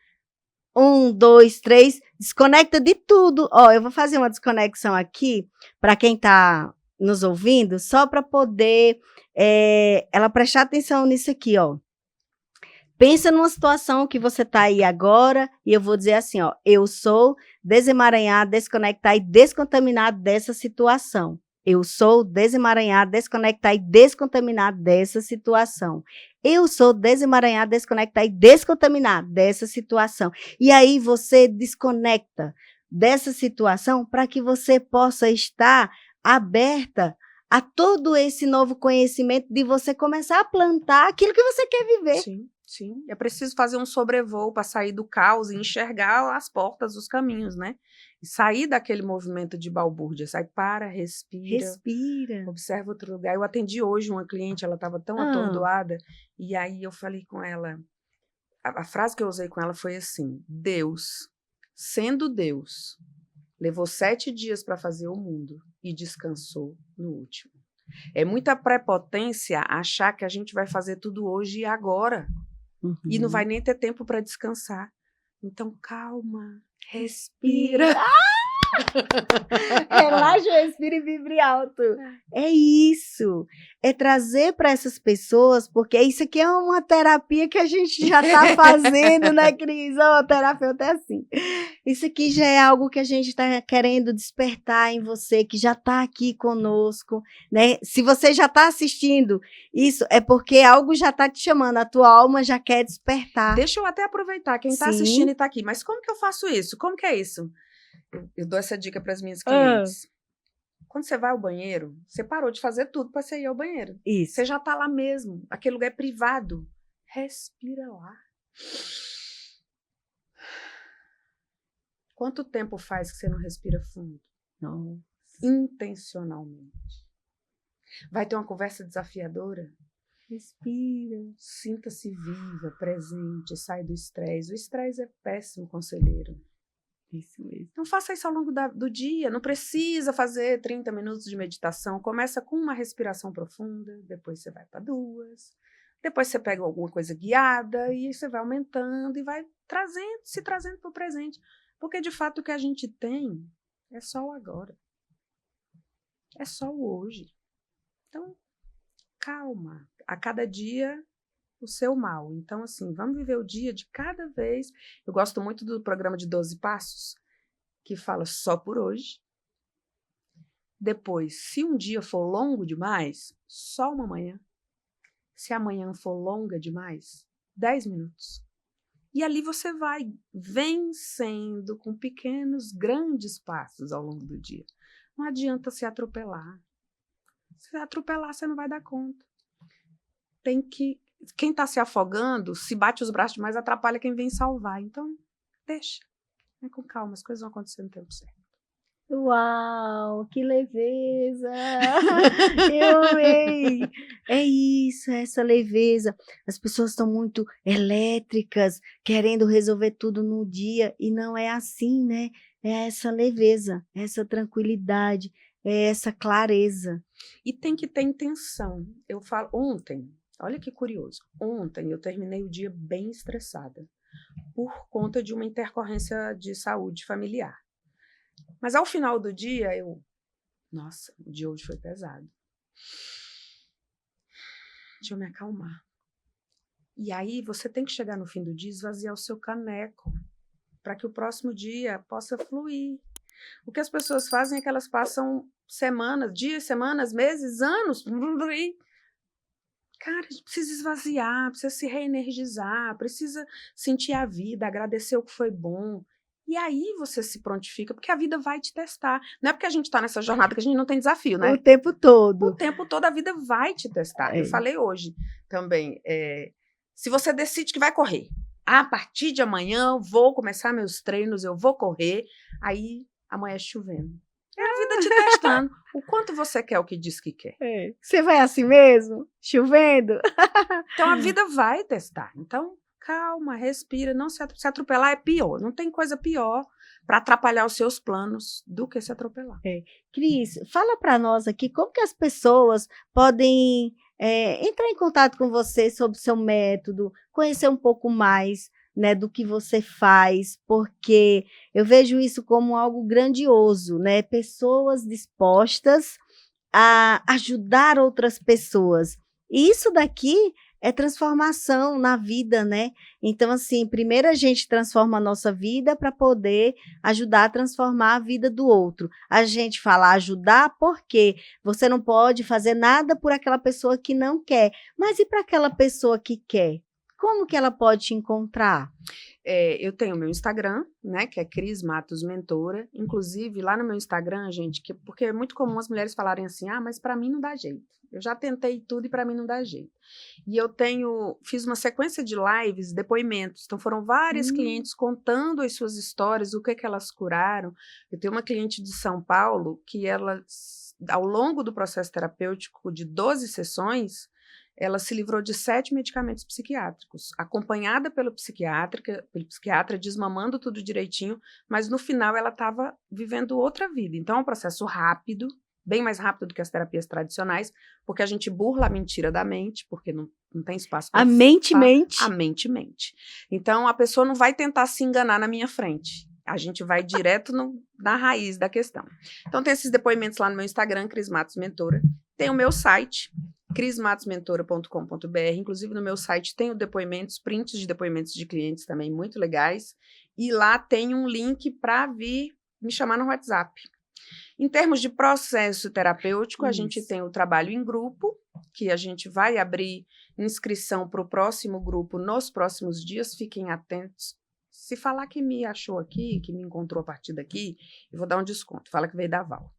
1, 2, 3, desconecta de tudo. Eu vou fazer uma desconexão aqui para quem está nos ouvindo, só para poder ela prestar atenção nisso aqui, Pensa numa situação que você está aí agora e eu vou dizer assim, eu sou desemaranhado, desconectar e descontaminado dessa situação. Eu sou desemaranhado, desconectar e descontaminado dessa situação. Eu sou desemaranhado, desconectar e descontaminado dessa situação. E aí você desconecta dessa situação para que você possa estar aberta a todo esse novo conhecimento de você começar a plantar aquilo que você quer viver. Sim. Sim, é preciso fazer um sobrevoo para sair do caos e enxergar as portas, os caminhos, né? E sair daquele movimento de balbúrdia, sai, respira, observa outro lugar. Eu atendi hoje uma cliente, ela estava tão atordoada, e aí eu falei com ela, a frase que eu usei com ela foi assim: Deus, sendo Deus, levou 7 dias para fazer o mundo e descansou no último. É muita prepotência achar que a gente vai fazer tudo hoje e agora. E não vai nem ter tempo para descansar. Então, calma, respira. Relaxa, respira e vibre alto. É isso. É trazer para essas pessoas, porque isso aqui é uma terapia que a gente já está fazendo, né, Cris? O terapeuta é assim. Isso aqui já é algo que a gente está querendo despertar em você, que já está aqui conosco, né? Se você já está assistindo isso, é porque algo já está te chamando, a tua alma já quer despertar. Deixa eu até aproveitar, quem está assistindo e está aqui. Mas como que eu faço isso? Como que é isso? Eu dou essa dica para as minhas clientes. Quando você vai ao banheiro, você parou de fazer tudo para você ir ao banheiro. Isso. Você já está lá mesmo. Aquele lugar é privado. Respira lá. Quanto tempo faz que você não respira fundo? Não. Intencionalmente. Vai ter uma conversa desafiadora? Respira. Sinta-se viva, presente, sai do estresse. O estresse é péssimo conselheiro. Isso mesmo. Então faça isso ao longo do dia, não precisa fazer 30 minutos de meditação, começa com uma respiração profunda, depois você vai para 2, depois você pega alguma coisa guiada e você vai aumentando e vai se trazendo para o presente, porque de fato o que a gente tem é só o agora, é só o hoje. Então, calma, a cada dia o seu mal. Então, assim, vamos viver o dia de cada vez. Eu gosto muito do programa de 12 Passos, que fala só por hoje. Depois, se um dia for longo demais, só uma manhã. Se amanhã for longa demais, 10 minutos. E ali você vai vencendo com pequenos, grandes passos ao longo do dia. Não adianta se atropelar. Se atropelar, você não vai dar conta. Quem está se afogando, se bate os braços demais, atrapalha quem vem salvar. Então, deixa. Vai com calma, as coisas vão acontecer no tempo certo. Uau, que leveza! Eu amei! É isso, essa leveza. As pessoas estão muito elétricas, querendo resolver tudo no dia, e não é assim, né? É essa leveza, essa tranquilidade, é essa clareza. E tem que ter intenção. Eu falo, ontem, olha que curioso, ontem eu terminei o dia bem estressada, por conta de uma intercorrência de saúde familiar. Mas ao final do dia, nossa, o dia hoje foi pesado. Deixa eu me acalmar. E aí você tem que chegar no fim do dia e esvaziar o seu caneco, para que o próximo dia possa fluir. O que as pessoas fazem é que elas passam semanas, dias, semanas, meses, anos. Cara, a gente precisa esvaziar, precisa se reenergizar, precisa sentir a vida, agradecer o que foi bom. E aí você se prontifica, porque a vida vai te testar. Não é porque a gente está nessa jornada que a gente não tem desafio, né? O tempo todo. O tempo todo a vida vai te testar. Eu falei hoje também, se você decide que vai correr, a partir de amanhã eu vou começar meus treinos, eu vou correr, aí amanhã é chovendo. É a vida te testando. O quanto você quer o que diz que quer. Você vai assim mesmo? Chovendo? Então a vida vai testar. Então, calma, respira. Não se atropelar é pior. Não tem coisa pior para atrapalhar os seus planos do que se atropelar. Cris, fala para nós aqui como que as pessoas podem entrar em contato com você sobre o seu método, conhecer um pouco mais, né, do que você faz, porque eu vejo isso como algo grandioso, né? Pessoas dispostas a ajudar outras pessoas. E isso daqui é transformação na vida, né? Então, assim, primeiro a gente transforma a nossa vida para poder ajudar a transformar a vida do outro. A gente fala ajudar porque você não pode fazer nada por aquela pessoa que não quer. Mas e para aquela pessoa que quer? Como que ela pode te encontrar? eu tenho o meu Instagram, né, que é Cris Matos Mentora. Inclusive, lá no meu Instagram, gente, porque é muito comum as mulheres falarem assim, mas para mim não dá jeito. Eu já tentei tudo e para mim não dá jeito. E eu fiz uma sequência de lives, depoimentos. Então, foram várias clientes contando as suas histórias, o que elas curaram. Eu tenho uma cliente de São Paulo que ela, ao longo do processo terapêutico de 12 sessões, ela se livrou de 7 medicamentos psiquiátricos, acompanhada pelo psiquiatra, desmamando tudo direitinho, mas no final ela estava vivendo outra vida. Então é um processo rápido, bem mais rápido do que as terapias tradicionais, porque a gente burla a mentira da mente, porque não tem espaço para... A mente mente. A mente mente. Então a pessoa não vai tentar se enganar na minha frente. A gente vai direto na raiz da questão. Então tem esses depoimentos lá no meu Instagram, Cris Matos Mentora. Tem o meu site, crismatosmentora.com.br. Inclusive, no meu site tem depoimentos, prints de depoimentos de clientes também muito legais. E lá tem um link para vir me chamar no WhatsApp. Em termos de processo terapêutico, a gente tem o trabalho em grupo, que a gente vai abrir inscrição para o próximo grupo nos próximos dias. Fiquem atentos. Se falar que me achou aqui, que me encontrou a partir daqui, eu vou dar um desconto. Fala que veio da Val.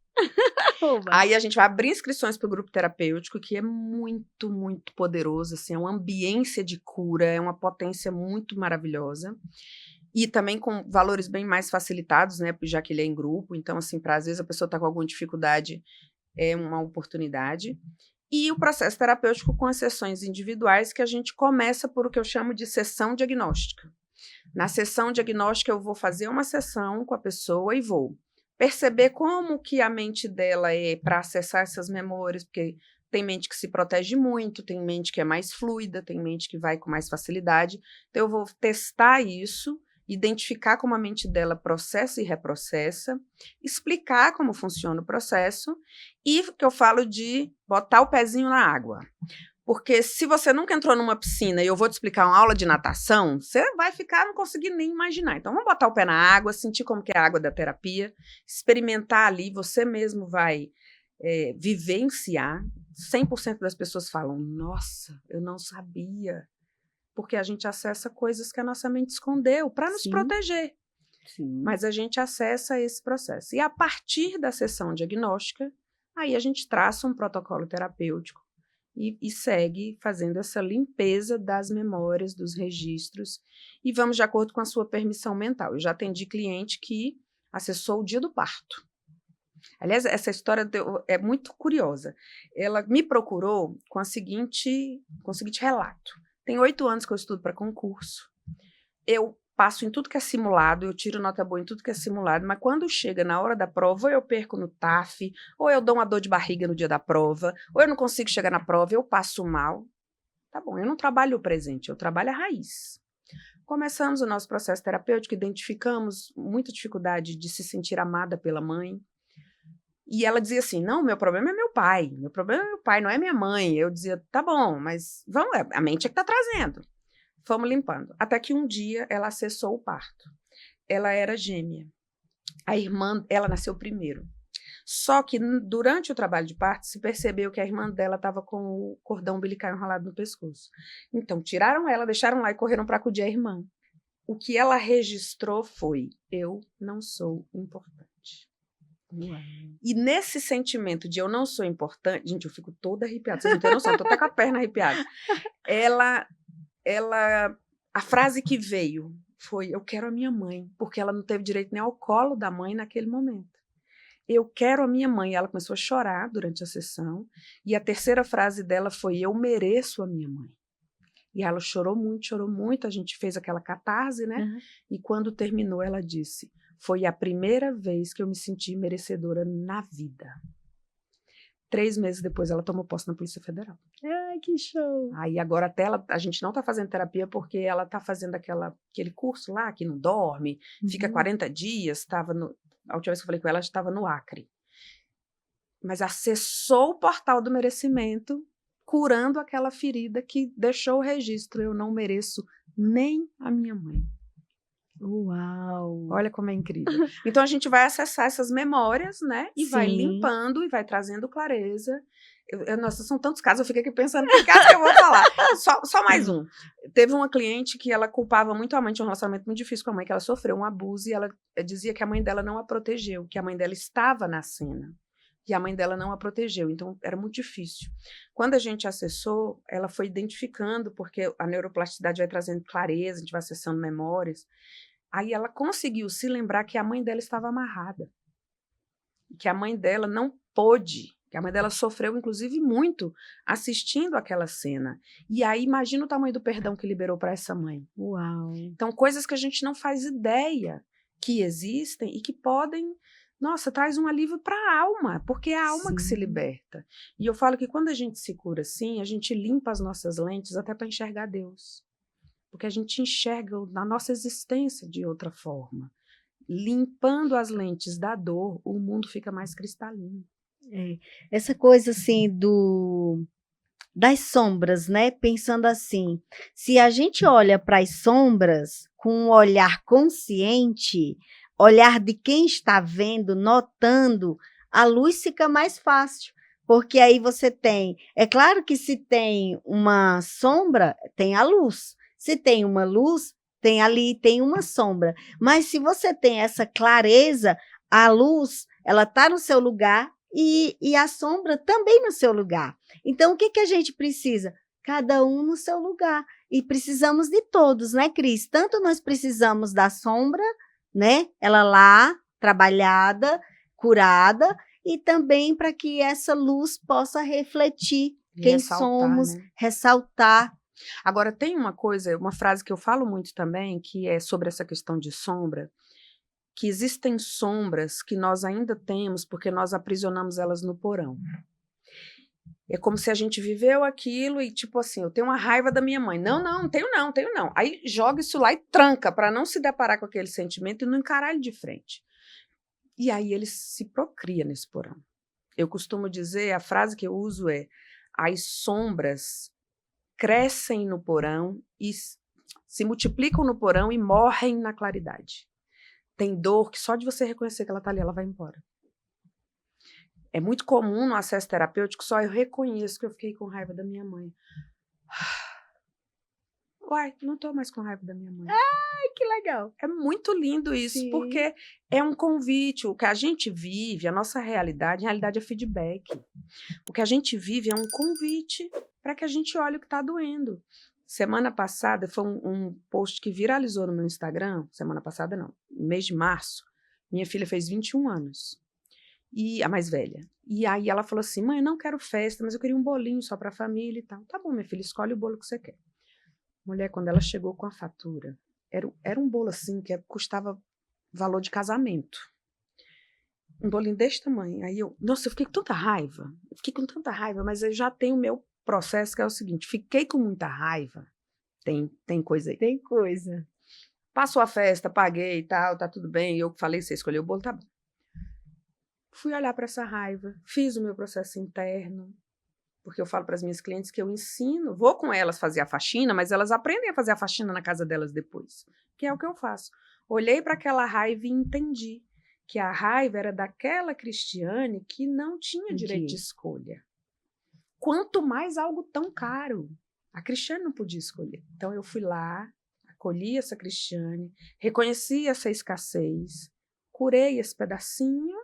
Aí a gente vai abrir inscrições para o grupo terapêutico, que é muito, muito poderoso, assim, é uma ambiência de cura, é uma potência muito maravilhosa. E também com valores bem mais facilitados, né, já que ele é em grupo. Então, assim, às vezes a pessoa está com alguma dificuldade, é uma oportunidade. E o processo terapêutico com as sessões individuais, que a gente começa por o que eu chamo de sessão diagnóstica. Na sessão diagnóstica, eu vou fazer uma sessão com a pessoa e vou perceber como que a mente dela é para acessar essas memórias, porque tem mente que se protege muito, tem mente que é mais fluida, tem mente que vai com mais facilidade. Então, eu vou testar isso, identificar como a mente dela processa e reprocessa, explicar como funciona o processo e que eu falo de botar o pezinho na água. Porque se você nunca entrou numa piscina e eu vou te explicar uma aula de natação, você vai ficar, não conseguir nem imaginar. Então, vamos botar o pé na água, sentir como que é a água da terapia, experimentar ali, você mesmo vai vivenciar. 100% das pessoas falam, nossa, eu não sabia. Porque a gente acessa coisas que a nossa mente escondeu para nos proteger. Sim. Mas a gente acessa esse processo. E a partir da sessão diagnóstica, aí a gente traça um protocolo terapêutico e segue fazendo essa limpeza das memórias, dos registros, e vamos de acordo com a sua permissão mental. Eu já atendi cliente que acessou o dia do parto. Aliás, essa história é muito curiosa. Ela me procurou com o seguinte relato. Tem 8 anos que eu estudo para concurso. Eu passo em tudo que é simulado, eu tiro nota boa em tudo que é simulado, mas quando chega na hora da prova, ou eu perco no TAF, ou eu dou uma dor de barriga no dia da prova, ou eu não consigo chegar na prova, eu passo mal. Tá bom, eu não trabalho o presente, eu trabalho a raiz. Começamos o nosso processo terapêutico, identificamos muita dificuldade de se sentir amada pela mãe. E ela dizia assim, não, meu problema é meu pai, não é minha mãe. Eu dizia, tá bom, mas vamos, a mente é que tá trazendo. Fomos limpando. Até que um dia ela acessou o parto. Ela era gêmea. A irmã, ela nasceu primeiro. Só que durante o trabalho de parto se percebeu que a irmã dela estava com o cordão umbilical enrolado no pescoço. Então tiraram ela, deixaram lá e correram para acudir a irmã. O que ela registrou foi, eu não sou importante. Uau. E nesse sentimento de eu não sou importante, gente, eu fico toda arrepiada, você não tem noção, eu tô até com a perna arrepiada. A frase que veio foi, eu quero a minha mãe, porque ela não teve direito nem ao colo da mãe naquele momento. Eu quero a minha mãe. Ela começou a chorar durante a sessão, e a terceira frase dela foi, eu mereço a minha mãe. E ela chorou muito, a gente fez aquela catarse, né? Uhum. E quando terminou, ela disse, foi a primeira vez que eu me senti merecedora na vida. 3 meses depois, ela tomou posse na Polícia Federal. Ai, que show! Aí agora até a gente não está fazendo terapia porque ela está fazendo aquele curso lá que não dorme, fica 40 dias, a última vez que eu falei com ela estava no Acre. Mas acessou o portal do merecimento, curando aquela ferida que deixou o registro, eu não mereço nem a minha mãe. Uau! Olha como é incrível. Então a gente vai acessar essas memórias, né? E Sim. vai limpando e vai trazendo clareza. Nossa, são tantos casos, eu fico aqui pensando que caso que eu vou falar. Só mais um. Teve uma cliente que ela culpava muito a mãe, tinha um relacionamento muito difícil com a mãe, que ela sofreu um abuso e ela dizia que a mãe dela não a protegeu, que a mãe dela estava na cena e a mãe dela não a protegeu, então era muito difícil. Quando a gente acessou, ela foi identificando, porque a neuroplasticidade vai trazendo clareza, a gente vai acessando memórias, aí ela conseguiu se lembrar que a mãe dela estava amarrada, que a mãe dela não pôde, que a mãe dela sofreu, inclusive, muito assistindo aquela cena. E aí, imagina o tamanho do perdão que liberou para essa mãe. Uau! Então, coisas que a gente não faz ideia que existem e que podem, nossa, traz um alívio para a alma, porque é a alma que se liberta. E eu falo que quando a gente se cura assim, a gente limpa as nossas lentes até para enxergar Deus. Porque a gente enxerga a nossa existência de outra forma. Limpando as lentes da dor, o mundo fica mais cristalino. Essa coisa assim das sombras, né? Pensando assim, se a gente olha para as sombras com um olhar consciente, olhar de quem está vendo, notando, a luz fica mais fácil, porque aí você tem, é claro que se tem uma sombra, tem a luz. Se tem uma luz, tem uma sombra. Mas se você tem essa clareza, a luz, ela está no seu lugar e a sombra também no seu lugar. Então, o que a gente precisa? Cada um no seu lugar. E precisamos de todos, né, Cris? Tanto nós precisamos da sombra, né? Ela lá, trabalhada, curada, e também para que essa luz possa refletir quem Ressaltar, somos, né? ressaltar. Agora, tem uma coisa, uma frase que eu falo muito também, que é sobre essa questão de sombra, que existem sombras que nós ainda temos porque nós aprisionamos elas no porão. É como se a gente viveu aquilo e, tipo assim, eu tenho uma raiva da minha mãe. Não tenho não. Aí joga isso lá e tranca para não se deparar com aquele sentimento e não encarar ele de frente. E aí ele se procria nesse porão. Eu costumo dizer, a frase que eu uso é: as sombras crescem no porão e se multiplicam no porão e morrem na claridade. Tem dor que só de você reconhecer que ela está ali, ela vai embora. É muito comum no acesso terapêutico só eu reconheço que eu fiquei com raiva da minha mãe. Uai, não estou mais com raiva da minha mãe. Ai, que legal. É muito lindo isso, Sim. porque é um convite. O que a gente vive, a nossa realidade é feedback. O que a gente vive é um convite para que a gente olhe o que está doendo. Semana passada, foi um post que viralizou no meu Instagram, semana passada não, no mês de março, minha filha fez 21 anos, e a mais velha. E aí ela falou assim: mãe, eu não quero festa, mas eu queria um bolinho só para a família e tal. Tá bom, minha filha, escolhe o bolo que você quer. Mulher, quando ela chegou com a fatura, era um bolo assim que custava valor de casamento. Um bolinho desse tamanho. Aí nossa, eu fiquei com tanta raiva. Mas eu já tenho o meu processo, que é o seguinte: fiquei com muita raiva. Tem coisa aí. Tem coisa. Passou a festa, paguei e tal, tá tudo bem. Eu falei, você escolheu o bolo, tá bom. Fui olhar para essa raiva, fiz o meu processo interno, porque eu falo para as minhas clientes que eu ensino, vou com elas fazer a faxina, mas elas aprendem a fazer a faxina na casa delas depois, que é o que eu faço. Olhei para aquela raiva e entendi que a raiva era daquela Cristiane que não tinha direito de escolha. Quanto mais algo tão caro. A Cristiane não podia escolher. Então eu fui lá, acolhi essa Cristiane, reconheci essa escassez, curei esse pedacinho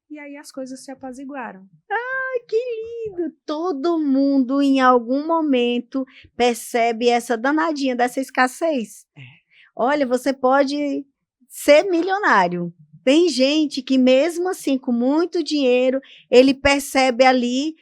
e aí as coisas se apaziguaram. Ai, que lindo! Todo mundo em algum momento percebe essa danadinha dessa escassez. Olha, você pode ser milionário. Tem gente que mesmo assim, com muito dinheiro, ele percebe ali,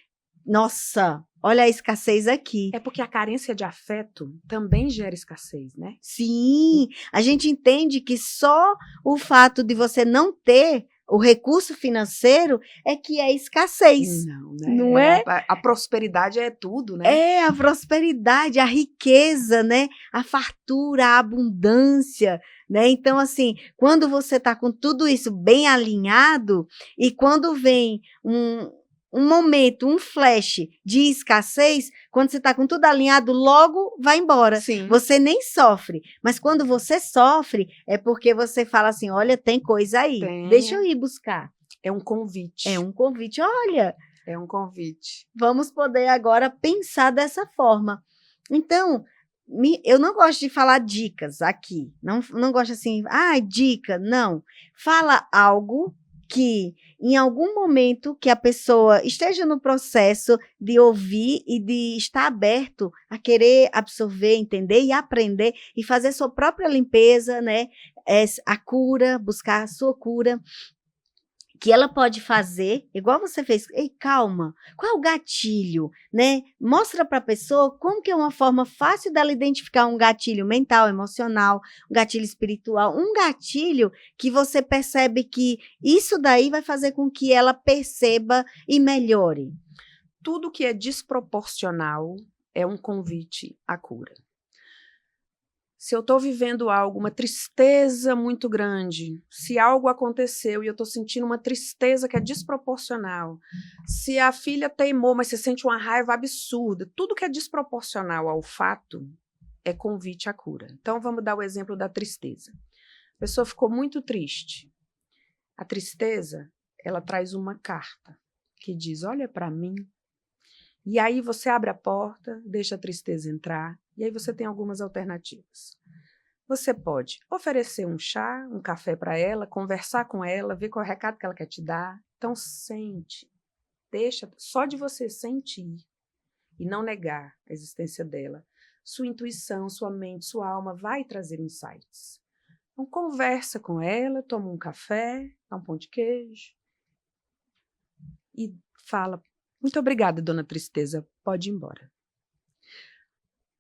nossa, olha a escassez aqui. É porque a carência de afeto também gera escassez, né? Sim, a gente entende que só o fato de você não ter o recurso financeiro é que é escassez. Não, né? Não é? A prosperidade é tudo, né? É a prosperidade, a riqueza, né? A fartura, a abundância, né? Então, assim, quando você está com tudo isso bem alinhado e quando vem um momento, um flash de escassez, quando você está com tudo alinhado, logo vai embora. Sim. Você nem sofre. Mas quando você sofre, é porque você fala assim, olha, tem coisa aí, deixa eu ir buscar. É um convite. É um convite, olha, É um convite. Vamos poder agora pensar dessa forma. Então, eu não gosto de falar dicas aqui. Não gosto assim, dica. Não. Fala algo que, em algum momento que a pessoa esteja no processo de ouvir e de estar aberto a querer absorver, entender e aprender e fazer sua própria limpeza, né? A cura, buscar a sua cura, que ela pode fazer, igual você fez. Ei, calma, qual é o gatilho, né? Mostra para a pessoa como que é uma forma fácil dela identificar um gatilho mental, emocional, um gatilho espiritual, um gatilho que você percebe que isso daí vai fazer com que ela perceba e melhore. Tudo que é desproporcional é um convite à cura. Se eu estou vivendo algo, uma tristeza muito grande, se algo aconteceu e eu estou sentindo uma tristeza que é desproporcional, se a filha teimou, mas você sente uma raiva absurda, tudo que é desproporcional ao fato é convite à cura. Então, vamos dar o exemplo da tristeza. A pessoa ficou muito triste. A tristeza, ela traz uma carta que diz, olha para mim. E aí você abre a porta, deixa a tristeza entrar, e aí você tem algumas alternativas. Você pode oferecer um chá, um café para ela, conversar com ela, ver qual é o recado que ela quer te dar. Então sente, deixa, só de você sentir e não negar a existência dela, sua intuição, sua mente, sua alma vai trazer insights. Então conversa com ela, toma um café, dá um pão de queijo e fala, muito obrigada, dona Tristeza, pode ir embora.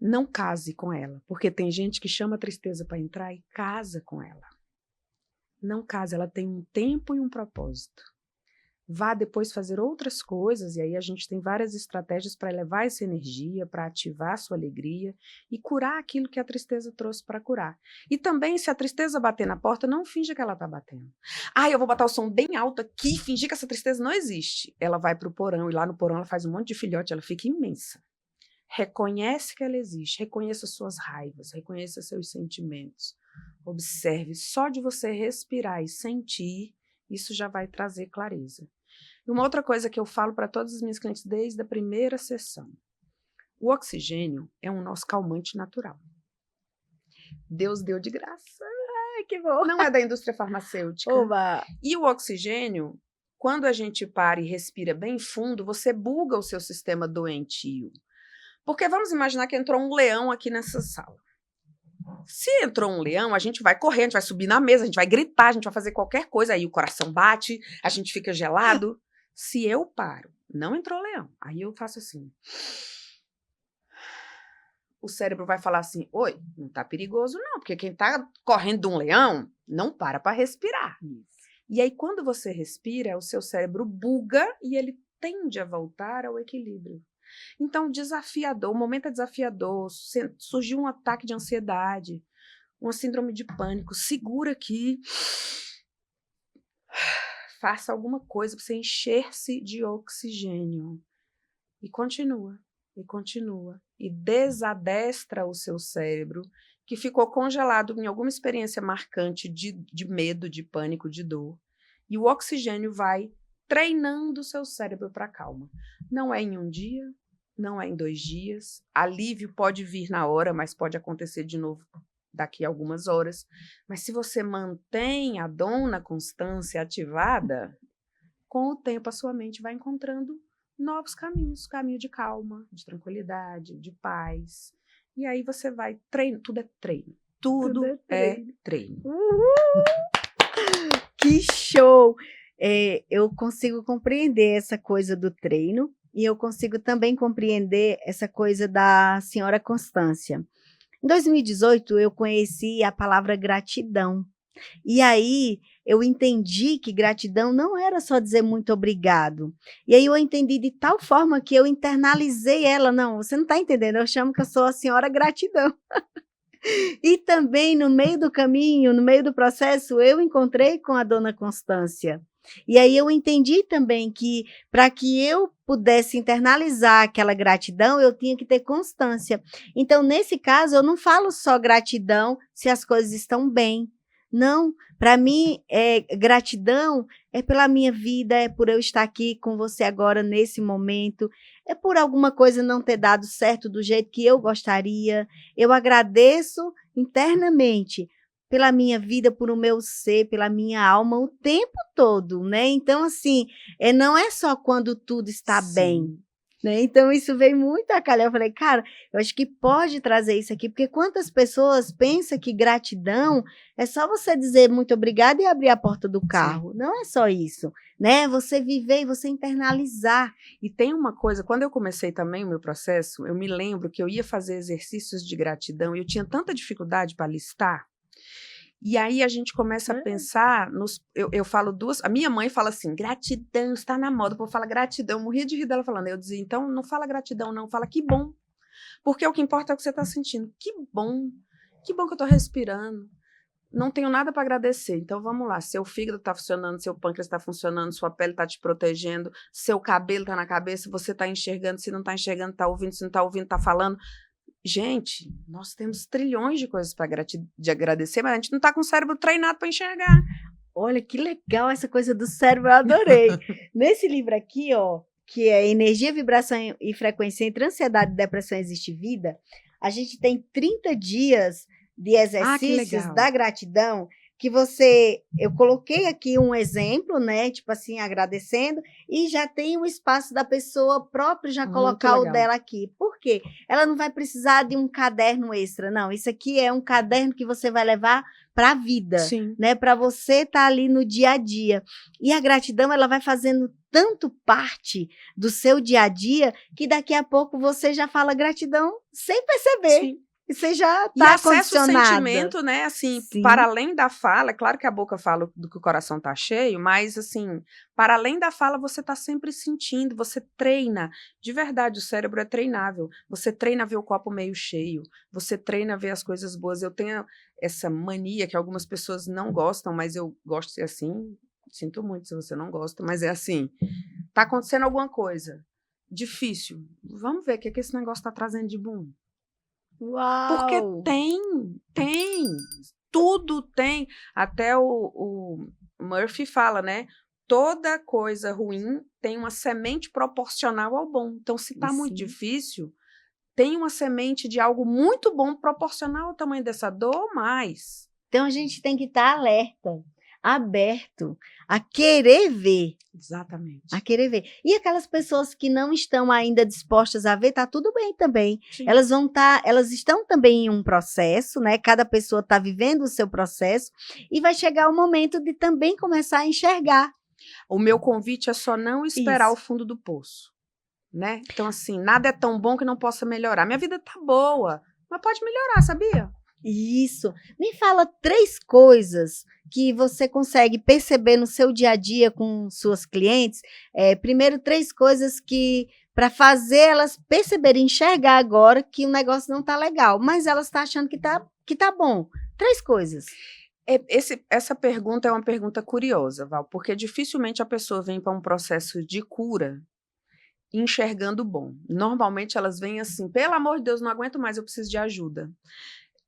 Não case com ela, porque tem gente que chama a tristeza para entrar e casa com ela. Não case, ela tem um tempo e um propósito. Vá depois fazer outras coisas, e aí a gente tem várias estratégias para elevar essa energia, para ativar a sua alegria e curar aquilo que a tristeza trouxe para curar. E também, se a tristeza bater na porta, não finja que ela está batendo. Eu vou botar o som bem alto aqui, fingir que essa tristeza não existe. Ela vai para o porão, e lá no porão ela faz um monte de filhote, ela fica imensa. Reconhece que ela existe, reconheça suas raivas, reconheça seus sentimentos. Observe, só de você respirar e sentir, isso já vai trazer clareza. E uma outra coisa que eu falo para todas as minhas clientes desde a primeira sessão. O oxigênio é um nosso calmante natural. Deus deu de graça. Ai, que bom. Não é da indústria farmacêutica. Oba. E o oxigênio, quando a gente para e respira bem fundo, você buga o seu sistema doentio. Porque vamos imaginar que entrou um leão aqui nessa sala. Se entrou um leão, a gente vai correr, a gente vai subir na mesa, a gente vai gritar, a gente vai fazer qualquer coisa, aí o coração bate, a gente fica gelado. Se eu paro, não entrou leão, aí eu faço assim. O cérebro vai falar assim, oi, não tá perigoso não, porque quem tá correndo de um leão não para respirar. E aí quando você respira, o seu cérebro buga e ele tende a voltar ao equilíbrio. Então, desafiador, o momento é desafiador, surgiu um ataque de ansiedade, uma síndrome de pânico, segura aqui, faça alguma coisa para você encher-se de oxigênio e continua, e desadestra o seu cérebro, que ficou congelado em alguma experiência marcante de medo, de pânico, de dor, e o oxigênio vai treinando o seu cérebro para calma. Não é em um dia, não é em 2 dias, alívio pode vir na hora, mas pode acontecer de novo daqui a algumas horas. Mas se você mantém a dona constância ativada, com o tempo a sua mente vai encontrando novos caminhos, caminho de calma, de tranquilidade, de paz. E aí você vai treino, tudo é treino. Tudo é treino. Que show! Eu consigo compreender essa coisa do treino. E eu consigo também compreender essa coisa da senhora Constância. Em 2018, eu conheci a palavra gratidão. E aí, eu entendi que gratidão não era só dizer muito obrigado. E aí, eu entendi de tal forma que eu internalizei ela. Não, você não está entendendo, eu chamo que eu sou a senhora gratidão. E também, no meio do caminho, no meio do processo, eu encontrei com a dona Constância. E aí eu entendi também que para que eu pudesse internalizar aquela gratidão, eu tinha que ter constância. Então, nesse caso, eu não falo só gratidão se as coisas estão bem. Não, para mim, gratidão é pela minha vida, é por eu estar aqui com você agora nesse momento, é por alguma coisa não ter dado certo do jeito que eu gostaria. Eu agradeço internamente pela minha vida, por o meu ser, pela minha alma o tempo todo, né? Então, assim, não é só quando tudo está bem. Sim. Né? Então, isso veio muito a calhar. Eu falei, cara, eu acho que pode trazer isso aqui, porque quantas pessoas pensam que gratidão é só você dizer muito obrigada e abrir a porta do carro. Sim. Não é só isso, né? Você viver e você internalizar. E tem uma coisa, quando eu comecei também o meu processo, eu me lembro que eu ia fazer exercícios de gratidão e eu tinha tanta dificuldade para listar. E aí a gente começa a pensar eu falo duas. A minha mãe fala assim: gratidão está na moda. O povo fala gratidão. Eu morria de rir dela falando. Eu dizia: então não fala gratidão, não, fala que bom. Porque o que importa é o que você está sentindo. Que bom que eu estou respirando. Não tenho nada para agradecer. Então vamos lá. Seu fígado está funcionando, seu pâncreas está funcionando, sua pele está te protegendo, seu cabelo está na cabeça, você está enxergando, se não está enxergando, está ouvindo, se não está ouvindo, está falando. Gente, nós temos trilhões de coisas para agradecer, mas a gente não está com o cérebro treinado para enxergar. Olha que legal essa coisa do cérebro, eu adorei. Nesse livro aqui, ó, que é Energia, Vibração e Frequência entre Ansiedade, Depressão Existe Vida, a gente tem 30 dias de exercícios da gratidão que eu coloquei aqui um exemplo, né, tipo assim, agradecendo, e já tem o espaço da pessoa própria já colocar o dela aqui. Por quê? Ela não vai precisar de um caderno extra, não. Isso aqui é um caderno que você vai levar para a vida, Sim. Né, para você estar ali no dia a dia. E a gratidão, ela vai fazendo tanto parte do seu dia a dia que daqui a pouco você já fala gratidão sem perceber. Sim. E você já está condicionada. O sentimento, né, assim, Sim. Para além da fala, é claro que a boca fala do que o coração está cheio, mas, assim, para além da fala, você está sempre sentindo, você treina. De verdade, o cérebro é treinável. Você treina a ver o copo meio cheio, você treina a ver as coisas boas. Eu tenho essa mania que algumas pessoas não gostam, mas eu gosto de ser assim. Sinto muito se você não gosta, mas é assim. Tá acontecendo alguma coisa difícil. Vamos ver o que esse negócio está trazendo de bom. Uau! Porque tem, tudo tem. Até o Murphy fala, né? Toda coisa ruim tem uma semente proporcional ao bom. Então, se está muito difícil, tem uma semente de algo muito bom proporcional ao tamanho dessa dor ou mais. Então, a gente tem que estar alerta, aberto, a querer ver. Exatamente. A querer ver. E aquelas pessoas que não estão ainda dispostas a ver, tá tudo bem também. Sim. Elas estão também em um processo, né? Cada pessoa está vivendo o seu processo e vai chegar o momento de também começar a enxergar. O meu convite é só não esperar o fundo do poço, né? Então, assim, nada é tão bom que não possa melhorar. Minha vida tá boa, mas pode melhorar, sabia? Isso. Me fala 3 coisas que você consegue perceber no seu dia a dia com suas clientes. Primeiro, 3 coisas que para fazer elas perceberem, enxergar agora que o negócio não está legal, mas elas estão achando que tá bom. 3 coisas. Essa pergunta é uma pergunta curiosa, Val, porque dificilmente a pessoa vem para um processo de cura enxergando bom. Normalmente elas vêm assim, pelo amor de Deus, não aguento mais, eu preciso de ajuda.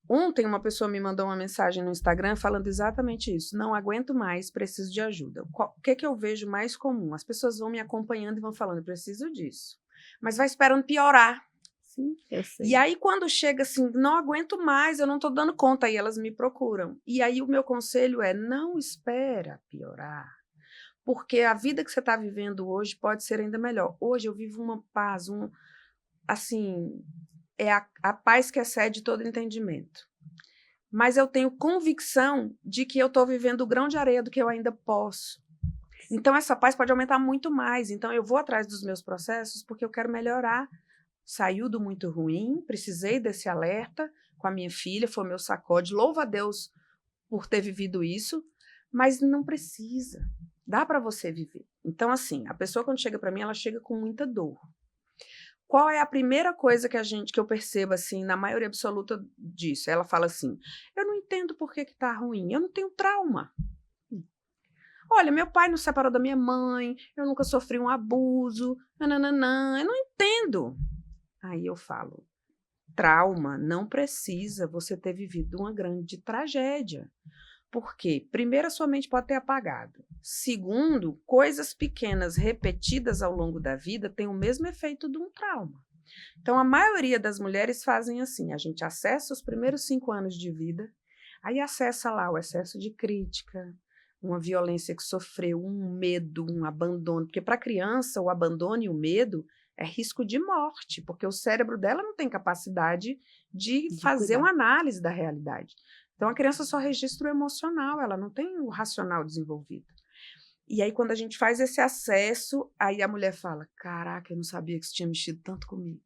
Ontem uma pessoa me mandou uma mensagem no Instagram falando exatamente isso. Não aguento mais, preciso de ajuda. O que eu vejo mais comum? As pessoas vão me acompanhando e vão falando, preciso disso. Mas vai esperando piorar. Sim, eu sei. E aí quando chega assim, não aguento mais, eu não estou dando conta, aí elas me procuram. E aí o meu conselho é, não espera piorar. Porque a vida que você está vivendo hoje pode ser ainda melhor. Hoje eu vivo uma paz, assim... É a paz que excede todo entendimento. Mas eu tenho convicção de que eu estou vivendo o grão de areia do que eu ainda posso. Então, essa paz pode aumentar muito mais. Então, eu vou atrás dos meus processos porque eu quero melhorar. Saiu do muito ruim, precisei desse alerta com a minha filha, foi meu sacode. Louva a Deus por ter vivido isso, mas não precisa. Dá para você viver. Então, assim, a pessoa quando chega para mim, ela chega com muita dor. Qual é a primeira coisa que eu percebo, assim, na maioria absoluta disso? Ela fala assim, eu não entendo por que tá ruim, eu não tenho trauma. Olha, meu pai não separou da minha mãe, eu nunca sofri um abuso, nananã, eu não entendo. Aí eu falo, trauma não precisa você ter vivido uma grande tragédia. Por quê? Primeiro, a sua mente pode ter apagado. Segundo, coisas pequenas repetidas ao longo da vida têm o mesmo efeito de um trauma. Então, a maioria das mulheres fazem assim, a gente acessa os primeiros 5 anos de vida, aí acessa lá o excesso de crítica, uma violência que sofreu, um medo, um abandono, porque para a criança o abandono e o medo é risco de morte, porque o cérebro dela não tem capacidade de fazer uma análise da realidade. Então, a criança só registra o emocional, ela não tem o racional desenvolvido. E aí, quando a gente faz esse acesso, aí a mulher fala, caraca, eu não sabia que isso tinha mexido tanto comigo.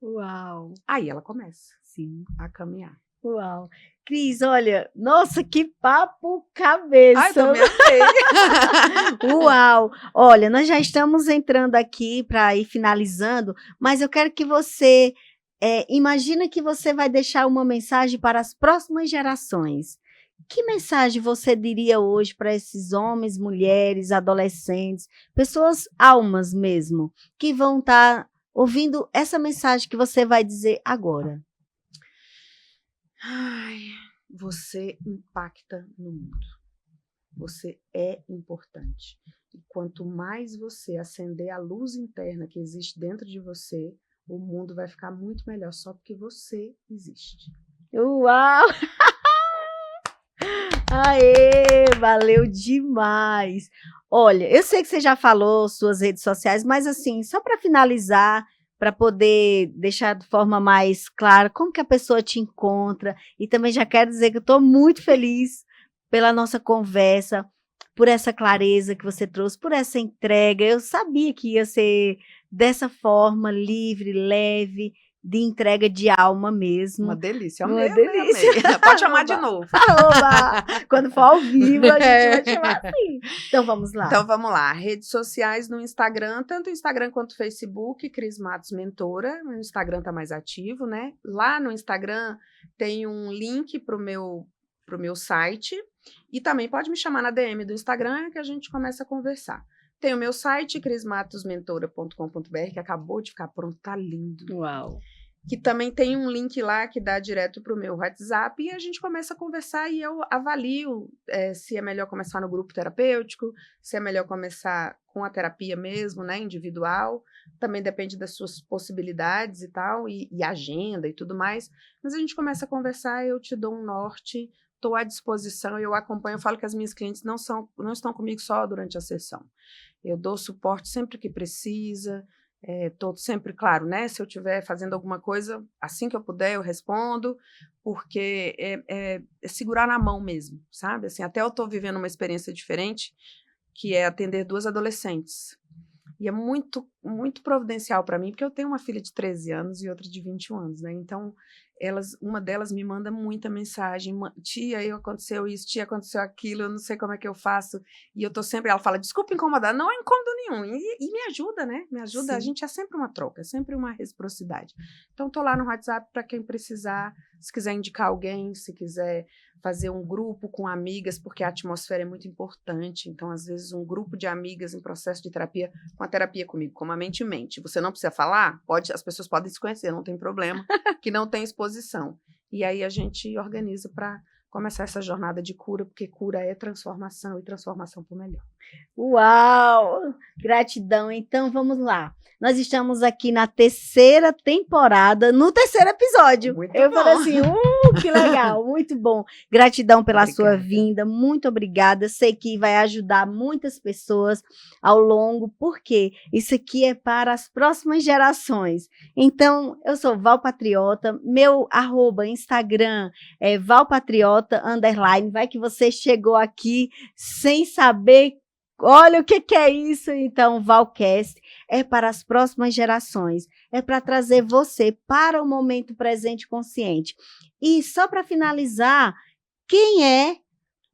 Uau! Aí ela começa Sim. a caminhar. Uau! Cris, olha, nossa, que papo cabeça! Ai, eu também amei! Uau! Olha, nós já estamos entrando aqui para ir finalizando, mas eu quero que você imagina que você vai deixar uma mensagem para as próximas gerações. Que mensagem você diria hoje para esses homens, mulheres, adolescentes, pessoas, almas mesmo, que vão estar ouvindo essa mensagem que você vai dizer agora? Ai, você impacta no mundo. Você é importante. E quanto mais você acender a luz interna que existe dentro de você, o mundo vai ficar muito melhor só porque você existe. Uau! Aê, valeu demais. Olha, eu sei que você já falou suas redes sociais, mas assim, só para finalizar, para poder deixar de forma mais clara como que a pessoa te encontra, e também já quero dizer que eu estou muito feliz pela nossa conversa, por essa clareza que você trouxe, por essa entrega. Eu sabia que ia ser dessa forma, livre, leve, de entrega de alma mesmo. Uma delícia, Uma amei, delícia. amei. Pode chamar de novo. Oba! Quando for ao vivo, a gente vai chamar assim. Então, vamos lá. Então, vamos lá. Redes sociais no Instagram, tanto o Instagram quanto o Facebook, Cris Matos Mentora. O Instagram está mais ativo, né? Lá no Instagram tem um link para o meu site. E também pode me chamar na DM do Instagram que a gente começa a conversar. Tem o meu site, crismatosmentora.com.br, que acabou de ficar pronto, tá lindo. Uau! Que também tem um link lá que dá direto para o meu WhatsApp e a gente começa a conversar e eu avalio se é melhor começar no grupo terapêutico, se é melhor começar com a terapia mesmo, né, individual. Também depende das suas possibilidades e tal, e agenda e tudo mais. Mas a gente começa a conversar, eu te dou um norte, estou à disposição, eu acompanho, eu falo que as minhas clientes não estão comigo só durante a sessão. Eu dou suporte sempre que precisa. Tô sempre, claro, né? Se eu estiver fazendo alguma coisa, assim que eu puder, eu respondo, porque é segurar na mão mesmo, sabe? Assim, até eu estou vivendo uma experiência diferente, que é atender 2 adolescentes. E é muito, muito providencial para mim, porque eu tenho uma filha de 13 anos e outra de 21 anos, né? Então, uma delas me manda muita mensagem, tia, aconteceu isso, tia, aconteceu aquilo, eu não sei como é que eu faço. E eu tô sempre, ela fala, desculpa incomodar, não é incômodo nenhum. E me ajuda, né? Me ajuda, Sim. A gente é sempre uma troca, é sempre uma reciprocidade. Então, tô lá no WhatsApp para quem precisar, se quiser indicar alguém, se quiser fazer um grupo com amigas, porque a atmosfera é muito importante. Então, às vezes, um grupo de amigas em processo de terapia, com a terapia comigo, como a mente mente. Você não precisa falar? As pessoas podem se conhecer, não tem problema, que não tem exposição. E aí a gente organiza para começar essa jornada de cura, porque cura é transformação e transformação para o melhor. Uau! Gratidão. Então, vamos lá. Nós estamos aqui na 3ª temporada, no 3º episódio. Muito eu bom. falei assim, que legal, muito bom. Gratidão pela Obrigada. sua vinda, muito obrigada. Sei que vai ajudar muitas pessoas ao longo, porque isso aqui é para as próximas gerações. Então, eu sou Val Patriota, meu @Instagram é valpatriota_, vai que você chegou aqui sem saber. Olha o que é isso, então, Valcast é para as próximas gerações, é para trazer você para o momento presente consciente. E só para finalizar, quem é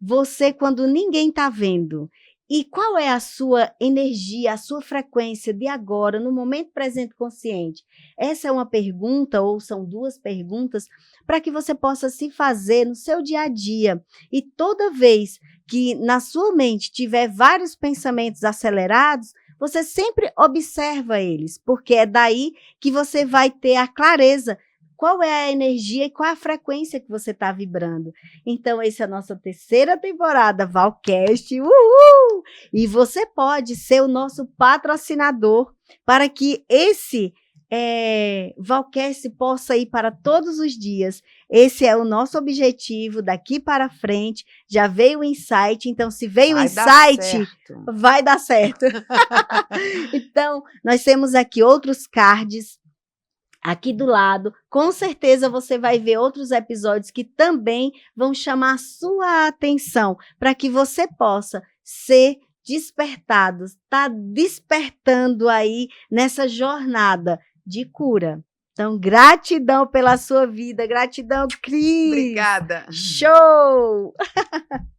você quando ninguém está vendo? E qual é a sua energia, a sua frequência de agora, no momento presente consciente? Essa é uma pergunta, ou são 2 perguntas, para que você possa se fazer no seu dia a dia. E toda vez que na sua mente tiver vários pensamentos acelerados, você sempre observa eles, porque é daí que você vai ter a clareza qual é a energia e qual é a frequência que você está vibrando. Então, essa é a nossa terceira temporada, Valcast. Uhul! E você pode ser o nosso patrocinador para que esse Valcast possa ir para todos os dias. Esse é o nosso objetivo daqui para frente. Já veio o insight, então se veio o insight, vai dar certo. Então, nós temos aqui outros cards aqui do lado. Com certeza você vai ver outros episódios que também vão chamar a sua atenção para que você possa ser despertado, tá despertando aí nessa jornada de cura. Então, gratidão pela sua vida, gratidão, Cris. Obrigada. Show!